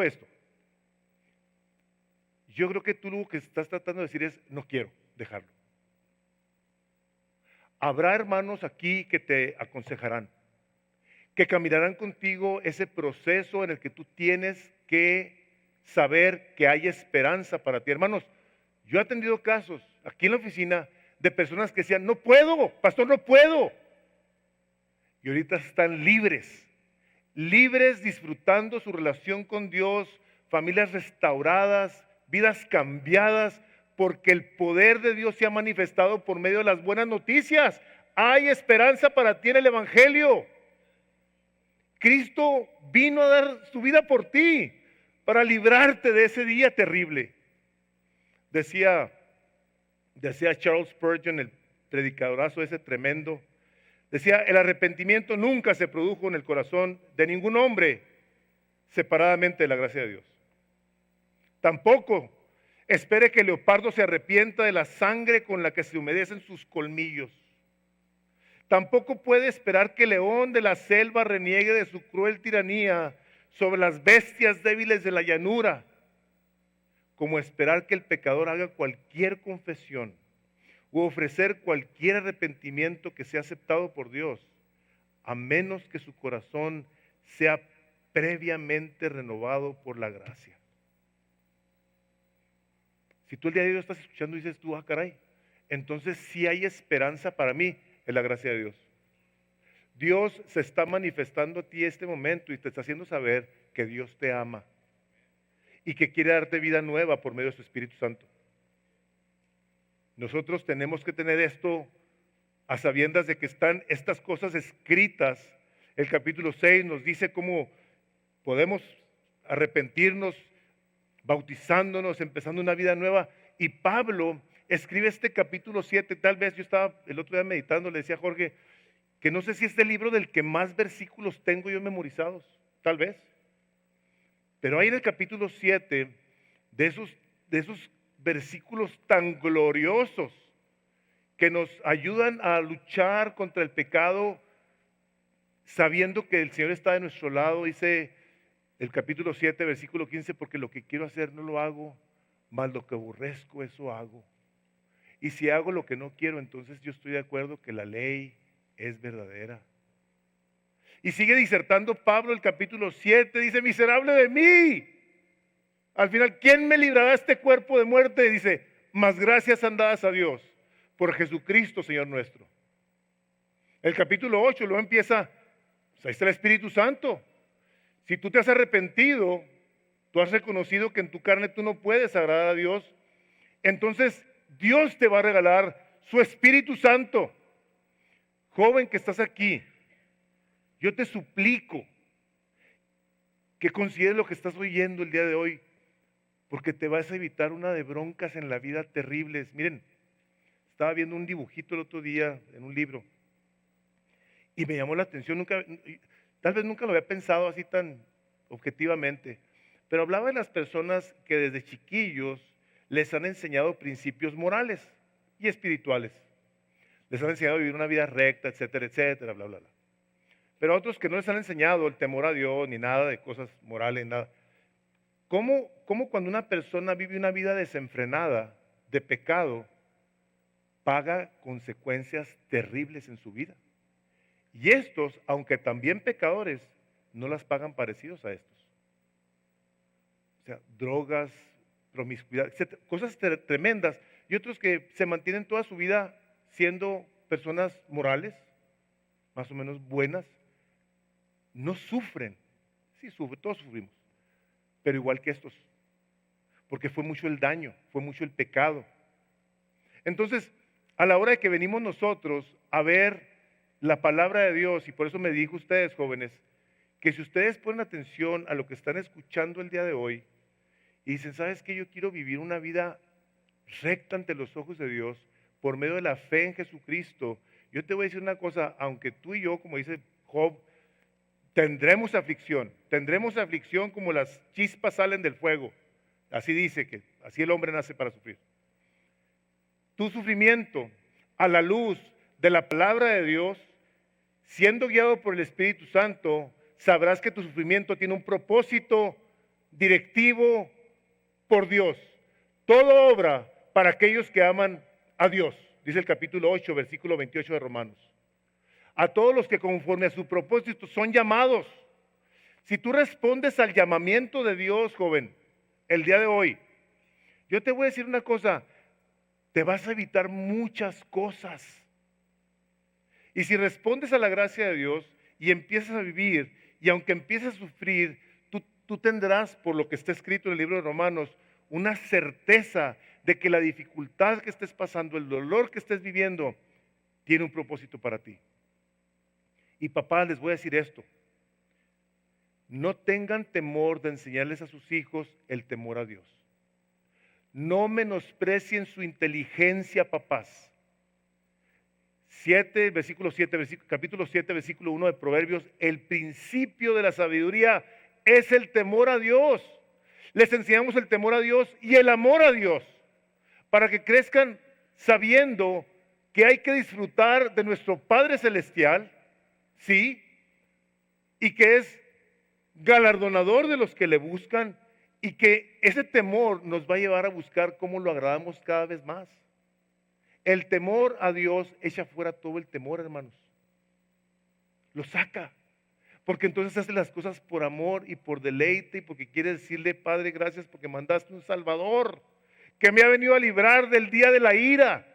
esto. Yo creo que tú lo que estás tratando de decir es, no quiero dejarlo. Habrá hermanos aquí que te aconsejarán, que caminarán contigo ese proceso en el que tú tienes que saber que hay esperanza para ti. Hermanos, yo he atendido casos aquí en la oficina de personas que decían, no puedo, pastor, no puedo. Y ahorita están libres disfrutando su relación con Dios, familias restauradas, vidas cambiadas, porque el poder de Dios se ha manifestado por medio de las buenas noticias. Hay esperanza para ti en el Evangelio. Cristo vino a dar su vida por ti, para librarte de ese día terrible. Decía Charles Spurgeon, el predicadorazo ese tremendo, decía, el arrepentimiento nunca se produjo en el corazón de ningún hombre separadamente de la gracia de Dios. Tampoco espere que el leopardo se arrepienta de la sangre con la que se humedecen sus colmillos. Tampoco puede esperar que el león de la selva reniegue de su cruel tiranía sobre las bestias débiles de la llanura, como esperar que el pecador haga cualquier confesión u ofrecer cualquier arrepentimiento que sea aceptado por Dios, a menos que su corazón sea previamente renovado por la gracia. Si tú el día de hoy estás escuchando y dices tú, ah, caray, entonces sí hay esperanza para mí en la gracia de Dios. Dios se está manifestando a ti este momento y te está haciendo saber que Dios te ama y que quiere darte vida nueva por medio de su Espíritu Santo. Nosotros tenemos que tener esto a sabiendas de que están estas cosas escritas. El capítulo 6 nos dice cómo podemos arrepentirnos, bautizándonos, empezando una vida nueva. Y Pablo escribe este capítulo 7, tal vez yo estaba el otro día meditando, le decía a Jorge, que no sé si es el libro del que más versículos tengo yo memorizados, tal vez. Pero ahí en el capítulo 7, de esos versículos tan gloriosos que nos ayudan a luchar contra el pecado, sabiendo que el Señor está de nuestro lado, dice el capítulo 7, versículo 15, porque lo que quiero hacer no lo hago, mas lo que aborrezco eso hago. Y si hago lo que no quiero, entonces yo estoy de acuerdo que la ley es verdadera. Y sigue disertando Pablo el capítulo 7, dice, miserable de mí. Al final, ¿quién me librará de este cuerpo de muerte? Dice, más gracias han dadas a Dios por Jesucristo, Señor nuestro. El capítulo 8 luego empieza Pues ahí está el Espíritu Santo. Si tú te has arrepentido, tú has reconocido que en tu carne tú no puedes agradar a Dios, entonces Dios te va a regalar su Espíritu Santo. Joven que estás aquí, yo te suplico que consideres lo que estás oyendo el día de hoy, porque te vas a evitar una de broncas en la vida terribles. Miren, estaba viendo un dibujito el otro día en un libro y me llamó la atención, tal vez nunca lo había pensado así tan objetivamente, pero hablaba de las personas que desde chiquillos les han enseñado principios morales y espirituales. Les han enseñado a vivir una vida recta, etcétera, etcétera, bla, bla, bla. Pero a otros que no les han enseñado el temor a Dios, ni nada de cosas morales, nada. ¿Cómo cuando una persona vive una vida desenfrenada de pecado, paga consecuencias terribles en su vida? Y estos, aunque también pecadores, no las pagan parecidos a estos. O sea, drogas, promiscuidad, etcétera, cosas tremendas. Y otros que se mantienen toda su vida siendo personas morales, más o menos buenas, no sufren. Sí, sufren, todos sufrimos, pero igual que estos, porque fue mucho el daño, fue mucho el pecado. Entonces, a la hora de que venimos nosotros a ver la palabra de Dios, y por eso me dijo a ustedes, jóvenes, que si ustedes ponen atención a lo que están escuchando el día de hoy y dicen, ¿sabes qué? Yo quiero vivir una vida recta ante los ojos de Dios por medio de la fe en Jesucristo. Yo te voy a decir una cosa, aunque tú y yo, como dice Job, tendremos aflicción como las chispas salen del fuego. Así dice que así el hombre nace para sufrir. Tu sufrimiento a la luz de la palabra de Dios, siendo guiado por el Espíritu Santo, sabrás que tu sufrimiento tiene un propósito directivo por Dios. Todo obra para aquellos que aman a Dios, dice el capítulo 8, versículo 28 de Romanos. A todos los que conforme a su propósito son llamados. Si tú respondes al llamamiento de Dios, joven, el día de hoy, yo te voy a decir una cosa, te vas a evitar muchas cosas. Y si respondes a la gracia de Dios y empiezas a vivir, y aunque empieces a sufrir, tú tendrás, por lo que está escrito en el libro de Romanos, una certeza de que la dificultad que estés pasando, el dolor que estés viviendo, tiene un propósito para ti. Y papá, les voy a decir esto, no tengan temor de enseñarles a sus hijos el temor a Dios. No menosprecien su inteligencia, papás. Capítulo 7, versículo 1 de Proverbios, el principio de la sabiduría es el temor a Dios. Les enseñamos el temor a Dios y el amor a Dios, para que crezcan sabiendo que hay que disfrutar de nuestro Padre Celestial, sí, y que es galardonador de los que le buscan, y que ese temor nos va a llevar a buscar cómo lo agradamos cada vez más. El temor a Dios echa fuera todo el temor, hermanos. Lo saca. Porque entonces hace las cosas por amor y por deleite y porque quiere decirle, Padre, gracias porque mandaste un Salvador que me ha venido a librar del día de la ira.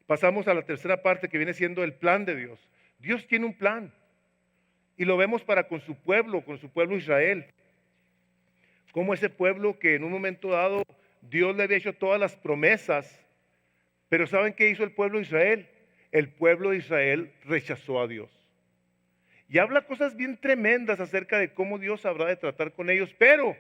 Pasamos a la tercera parte que viene siendo el plan de Dios. Dios tiene un plan y lo vemos para con su pueblo Israel. Como ese pueblo que en un momento dado Dios le había hecho todas las promesas, pero ¿saben qué hizo el pueblo de Israel? El pueblo de Israel rechazó a Dios. Y habla cosas bien tremendas acerca de cómo Dios habrá de tratar con ellos, pero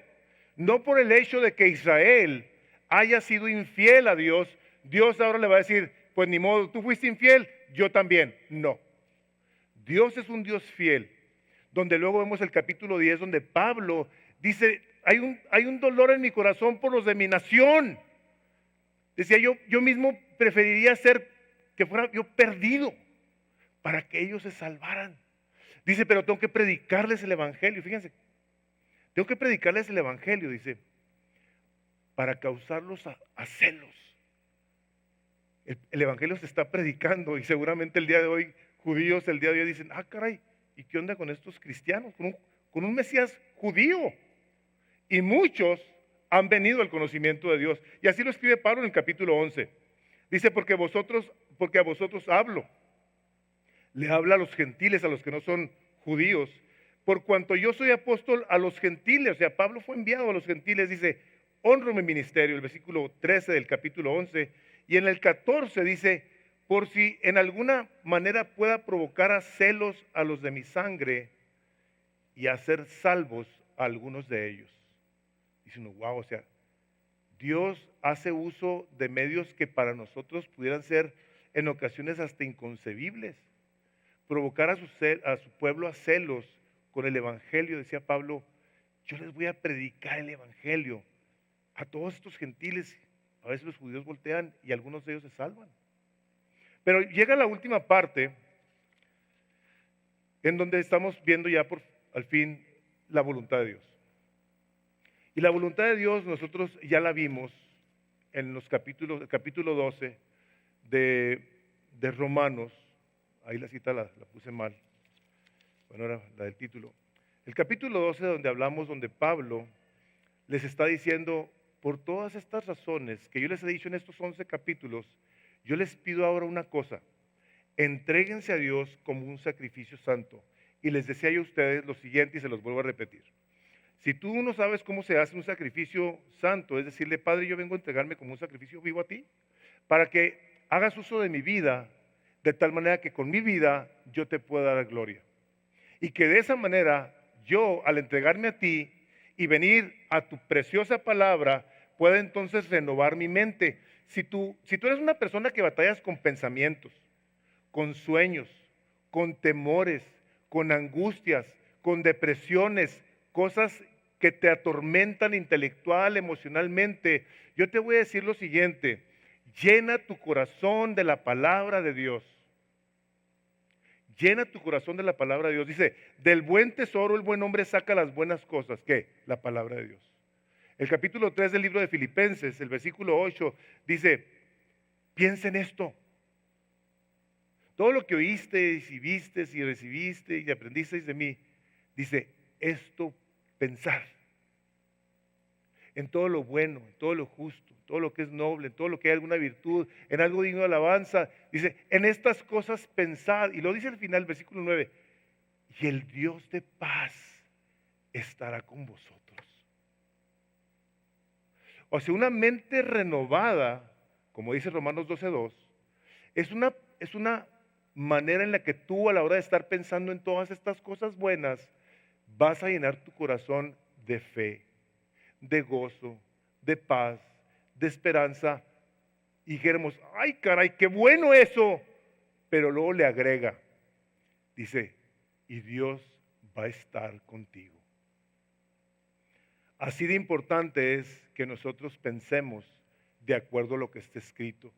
no por el hecho de que Israel haya sido infiel a Dios, Dios ahora le va a decir, pues ni modo, tú fuiste infiel, yo también. No. Dios es un Dios fiel, donde luego vemos el capítulo 10, donde Pablo dice, hay un dolor en mi corazón por los de mi nación. Decía, yo mismo preferiría ser que fuera yo perdido para que ellos se salvaran. Dice, pero tengo que predicarles el evangelio. Fíjense, tengo que predicarles el evangelio, dice, para causarlos a celos. El evangelio se está predicando y seguramente el día de hoy, judíos el día de hoy dicen, caray, ¿y qué onda con estos cristianos? Con un Mesías judío. Y muchos han venido al conocimiento de Dios. Y así lo escribe Pablo en el capítulo 11. Dice, porque a vosotros hablo. le habla a los gentiles, a los que no son judíos, por cuanto yo soy apóstol a los gentiles. O sea, Pablo fue enviado a los gentiles, dice, honro mi ministerio, el versículo 13 del capítulo 11, y en el 14 dice, por si en alguna manera pueda provocar a celos a los de mi sangre y hacer salvos a algunos de ellos. Dice uno, wow, o sea, Dios hace uso de medios que para nosotros pudieran ser en ocasiones hasta inconcebibles. Provocar a su pueblo a celos con el evangelio, decía Pablo, yo les voy a predicar el evangelio a todos estos gentiles. A veces los judíos voltean y algunos de ellos se salvan. Pero llega la última parte en donde estamos viendo ya al fin la voluntad de Dios. Y la voluntad de Dios nosotros ya la vimos en los el capítulo 12 de Romanos. Ahí la cita la puse mal. Bueno, era la del título. El capítulo 12 donde Pablo les está diciendo, por todas estas razones que yo les he dicho en estos 11 capítulos, yo les pido ahora una cosa, entréguense a Dios como un sacrificio santo. Y les decía yo a ustedes lo siguiente y se los vuelvo a repetir. Si tú no sabes cómo se hace un sacrificio santo, es decirle, Padre, yo vengo a entregarme como un sacrificio vivo a ti, para que hagas uso de mi vida, de tal manera que con mi vida yo te pueda dar gloria. Y que de esa manera yo, al entregarme a ti y venir a tu preciosa palabra, pueda entonces renovar mi mente. Si tú eres una persona que batallas con pensamientos, con sueños, con temores, con angustias, con depresiones, cosas que te atormentan intelectual, emocionalmente, yo te voy a decir lo siguiente, llena tu corazón de la palabra de Dios. Llena tu corazón de la palabra de Dios. Dice, del buen tesoro el buen hombre saca las buenas cosas. ¿Qué? La palabra de Dios. El capítulo 3 del libro de Filipenses, el versículo 8, dice, piensa en esto. Todo lo que oíste y viste y recibiste y aprendisteis de mí, dice, esto pensar. En todo lo bueno, en todo lo justo, en todo lo que es noble, en todo lo que hay alguna virtud, en algo digno de alabanza. Dice, en estas cosas pensad. Y lo dice al final, versículo 9, y el Dios de paz estará con vosotros. O sea, una mente renovada, como dice Romanos 12:2, es una manera en la que tú a la hora de estar pensando en todas estas cosas buenas, vas a llenar tu corazón de fe, de gozo, de paz, de esperanza. Y dijéramos, ay caray, qué bueno eso. Pero luego le agrega, dice, y Dios va a estar contigo. Así de importante es que nosotros pensemos de acuerdo a lo que está escrito.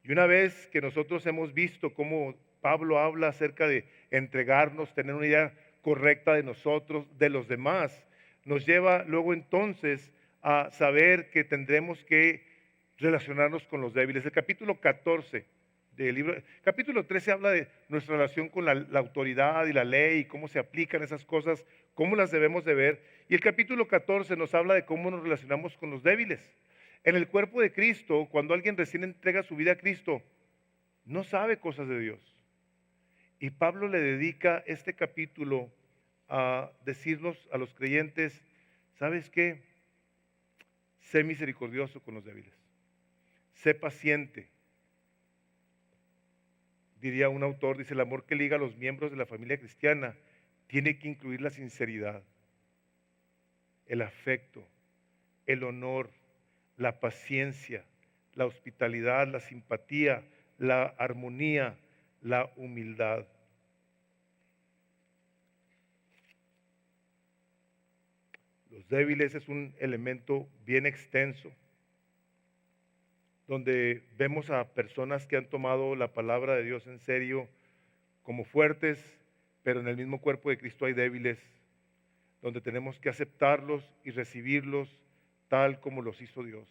Y una vez que nosotros hemos visto cómo Pablo habla acerca de entregarnos, tener una idea correcta de nosotros, de los demás, nos lleva luego entonces a saber que tendremos que relacionarnos con los débiles. El capítulo 14 del libro, capítulo 13 habla de nuestra relación con la autoridad y la ley, cómo se aplican esas cosas, cómo las debemos de ver. Y el capítulo 14 nos habla de cómo nos relacionamos con los débiles. En el cuerpo de Cristo, cuando alguien recién entrega su vida a Cristo, no sabe cosas de Dios. Y Pablo le dedica este capítulo a decirnos a los creyentes, ¿sabes qué? Sé misericordioso con los débiles. Sé paciente. Diría un autor, dice, el amor que liga a los miembros de la familia cristiana tiene que incluir la sinceridad, el afecto, el honor, la paciencia, la hospitalidad, la simpatía, la armonía, la humildad. Los débiles es un elemento bien extenso, donde vemos a personas que han tomado la palabra de Dios en serio como fuertes, pero en el mismo cuerpo de Cristo hay débiles, donde tenemos que aceptarlos y recibirlos tal como los hizo Dios.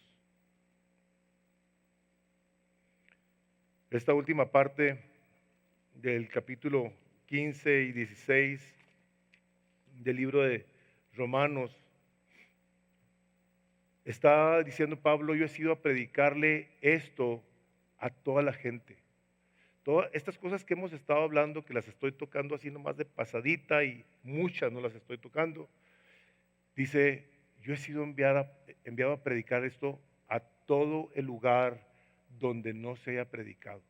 Esta última parte del capítulo 15 y 16 del libro de Romanos, está diciendo Pablo, yo he sido a predicarle esto a toda la gente. todas estas cosas que hemos estado hablando, que las estoy tocando así nomás de pasadita y muchas no las estoy tocando, dice, yo he sido enviado a predicar esto a todo el lugar donde no se haya predicado.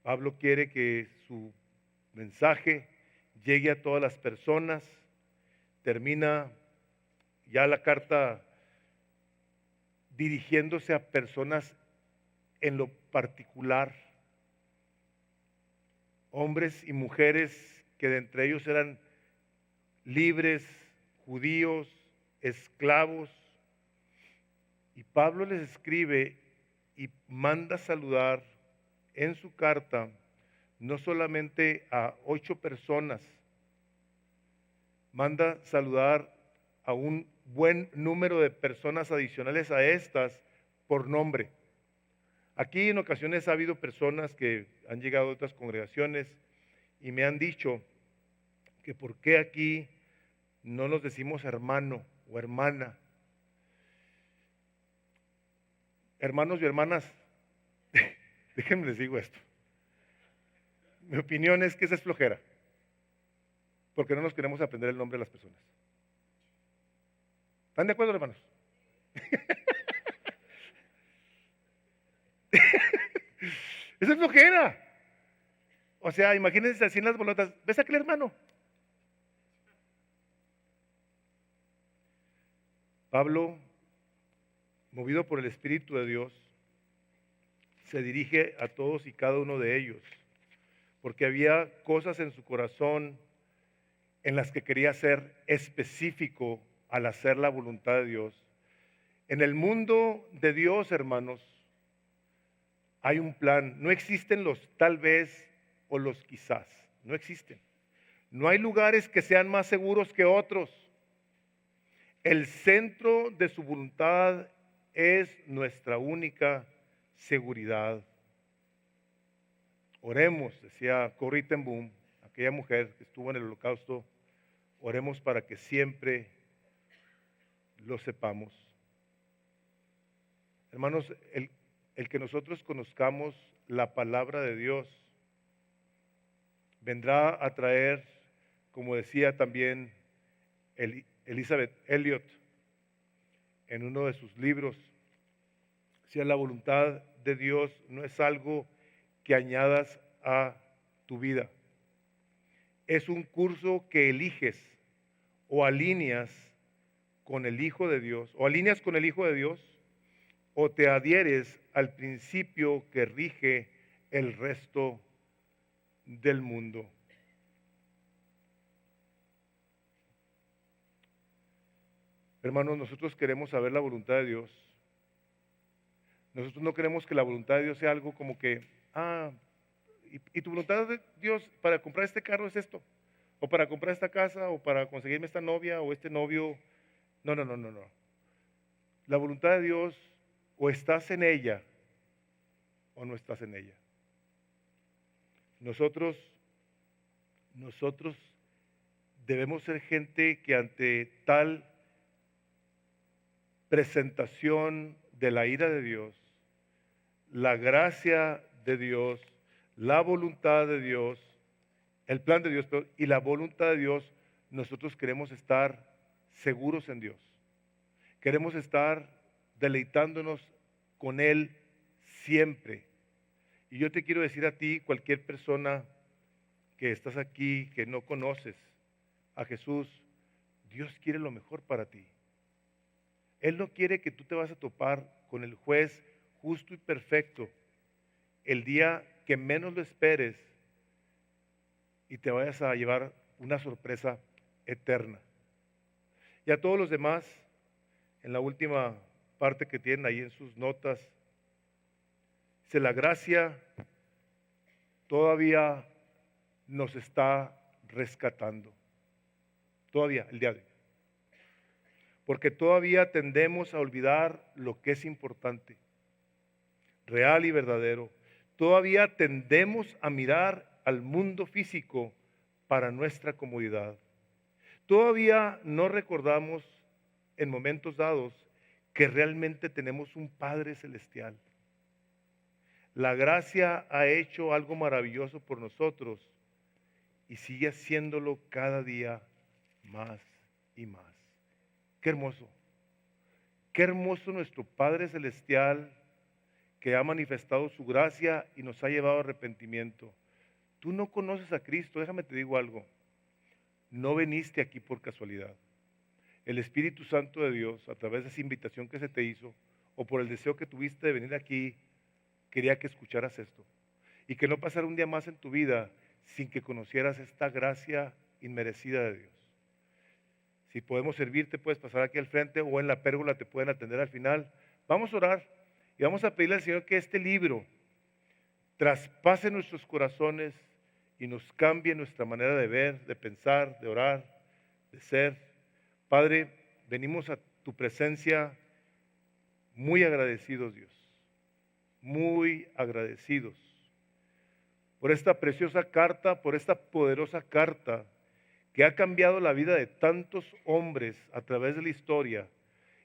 Pablo quiere que su mensaje llegue a todas las personas. Termina ya la carta dirigiéndose a personas en lo particular, hombres y mujeres que de entre ellos eran libres, judíos, esclavos. Y Pablo les escribe y manda saludar en su carta no solamente a 8 personas, manda saludar a un buen número de personas adicionales a estas por nombre. Aquí en ocasiones ha habido personas que han llegado a otras congregaciones y me han dicho que por qué aquí no nos decimos hermano o hermana. Hermanos y hermanas, déjenme les digo esto. Mi opinión es que esa es flojera, porque no nos queremos aprender el nombre de las personas. ¿Están de acuerdo, hermanos? Esa es flojera. O sea, imagínense así en las bolotas. ¿Ves a aquel hermano? Pablo, movido por el Espíritu de Dios, se dirige a todos y cada uno de ellos, porque había cosas en su corazón en las que quería ser específico al hacer la voluntad de Dios. En el mundo de Dios, hermanos, hay un plan. No existen los tal vez o los quizás. No existen. No hay lugares que sean más seguros que otros. El centro de su voluntad es nuestra única seguridad. Oremos, decía Corrie ten Boom, aquella mujer que estuvo en el Holocausto, oremos para que siempre lo sepamos. Hermanos, el que nosotros conozcamos la palabra de Dios vendrá a traer, como decía también Elizabeth Elliot en uno de sus libros, si la voluntad de Dios no es algo que añadas a tu vida, es un curso que eliges o alineas con el Hijo de Dios, o te adhieres al principio que rige el resto del mundo. Hermanos, nosotros queremos saber la voluntad de Dios. Nosotros no queremos que la voluntad de Dios sea algo como que, y tu voluntad de Dios para comprar este carro es esto, o para comprar esta casa, o para conseguirme esta novia o este novio. No. La voluntad de Dios, o estás en ella o no estás en ella. Nosotros debemos ser gente que ante tal presentación de la ira de Dios, la gracia de Dios, la voluntad de Dios, el plan de Dios y la voluntad de Dios, nosotros queremos estar seguros en Dios. Queremos estar deleitándonos con Él siempre. Y yo te quiero decir a ti, cualquier persona que estás aquí, que no conoces a Jesús, Dios quiere lo mejor para ti. Él no quiere que tú te vas a topar con el juez justo y perfecto el día que menos lo esperes y te vayas a llevar una sorpresa eterna. Y a todos los demás, en la última parte que tienen ahí en sus notas, dice, la gracia todavía nos está rescatando. Todavía, el día de hoy. Porque todavía tendemos a olvidar lo que es importante, real y verdadero. Todavía tendemos a mirar al mundo físico para nuestra comodidad. Todavía no recordamos en momentos dados que realmente tenemos un Padre celestial. La gracia ha hecho algo maravilloso por nosotros y sigue haciéndolo cada día más y más. Qué hermoso. Qué hermoso nuestro Padre Celestial que ha manifestado su gracia y nos ha llevado a arrepentimiento. Tú no conoces a Cristo, déjame te digo algo. No viniste aquí por casualidad. El Espíritu Santo de Dios, a través de esa invitación que se te hizo, o por el deseo que tuviste de venir aquí, quería que escucharas esto. Y que no pasara un día más en tu vida sin que conocieras esta gracia inmerecida de Dios. Si podemos servirte, puedes pasar aquí al frente o en la pérgola te pueden atender al final. Vamos a orar y vamos a pedirle al Señor que este libro traspase nuestros corazones y nos cambie nuestra manera de ver, de pensar, de orar, de ser. Padre, venimos a tu presencia muy agradecidos, Dios, muy agradecidos por esta preciosa carta, por esta poderosa carta que ha cambiado la vida de tantos hombres a través de la historia.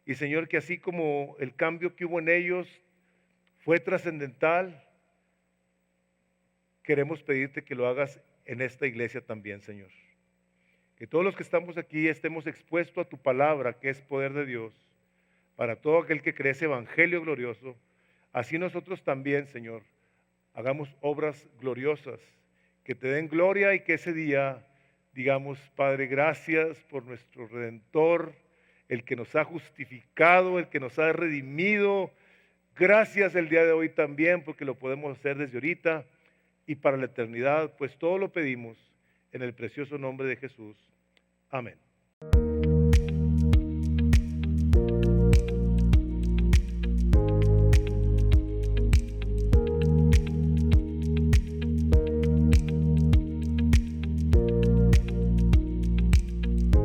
Y Señor, que así como el cambio que hubo en ellos fue trascendental, queremos pedirte que lo hagas en esta iglesia también, Señor. Que todos los que estamos aquí estemos expuestos a tu palabra, que es poder de Dios, para todo aquel que cree ese evangelio glorioso. Así nosotros también, Señor, hagamos obras gloriosas, que te den gloria y que ese día digamos, Padre, gracias por nuestro Redentor, el que nos ha justificado, el que nos ha redimido. Gracias el día de hoy también, porque lo podemos hacer desde ahorita y para la eternidad, pues todo lo pedimos en el precioso nombre de Jesús. Amén.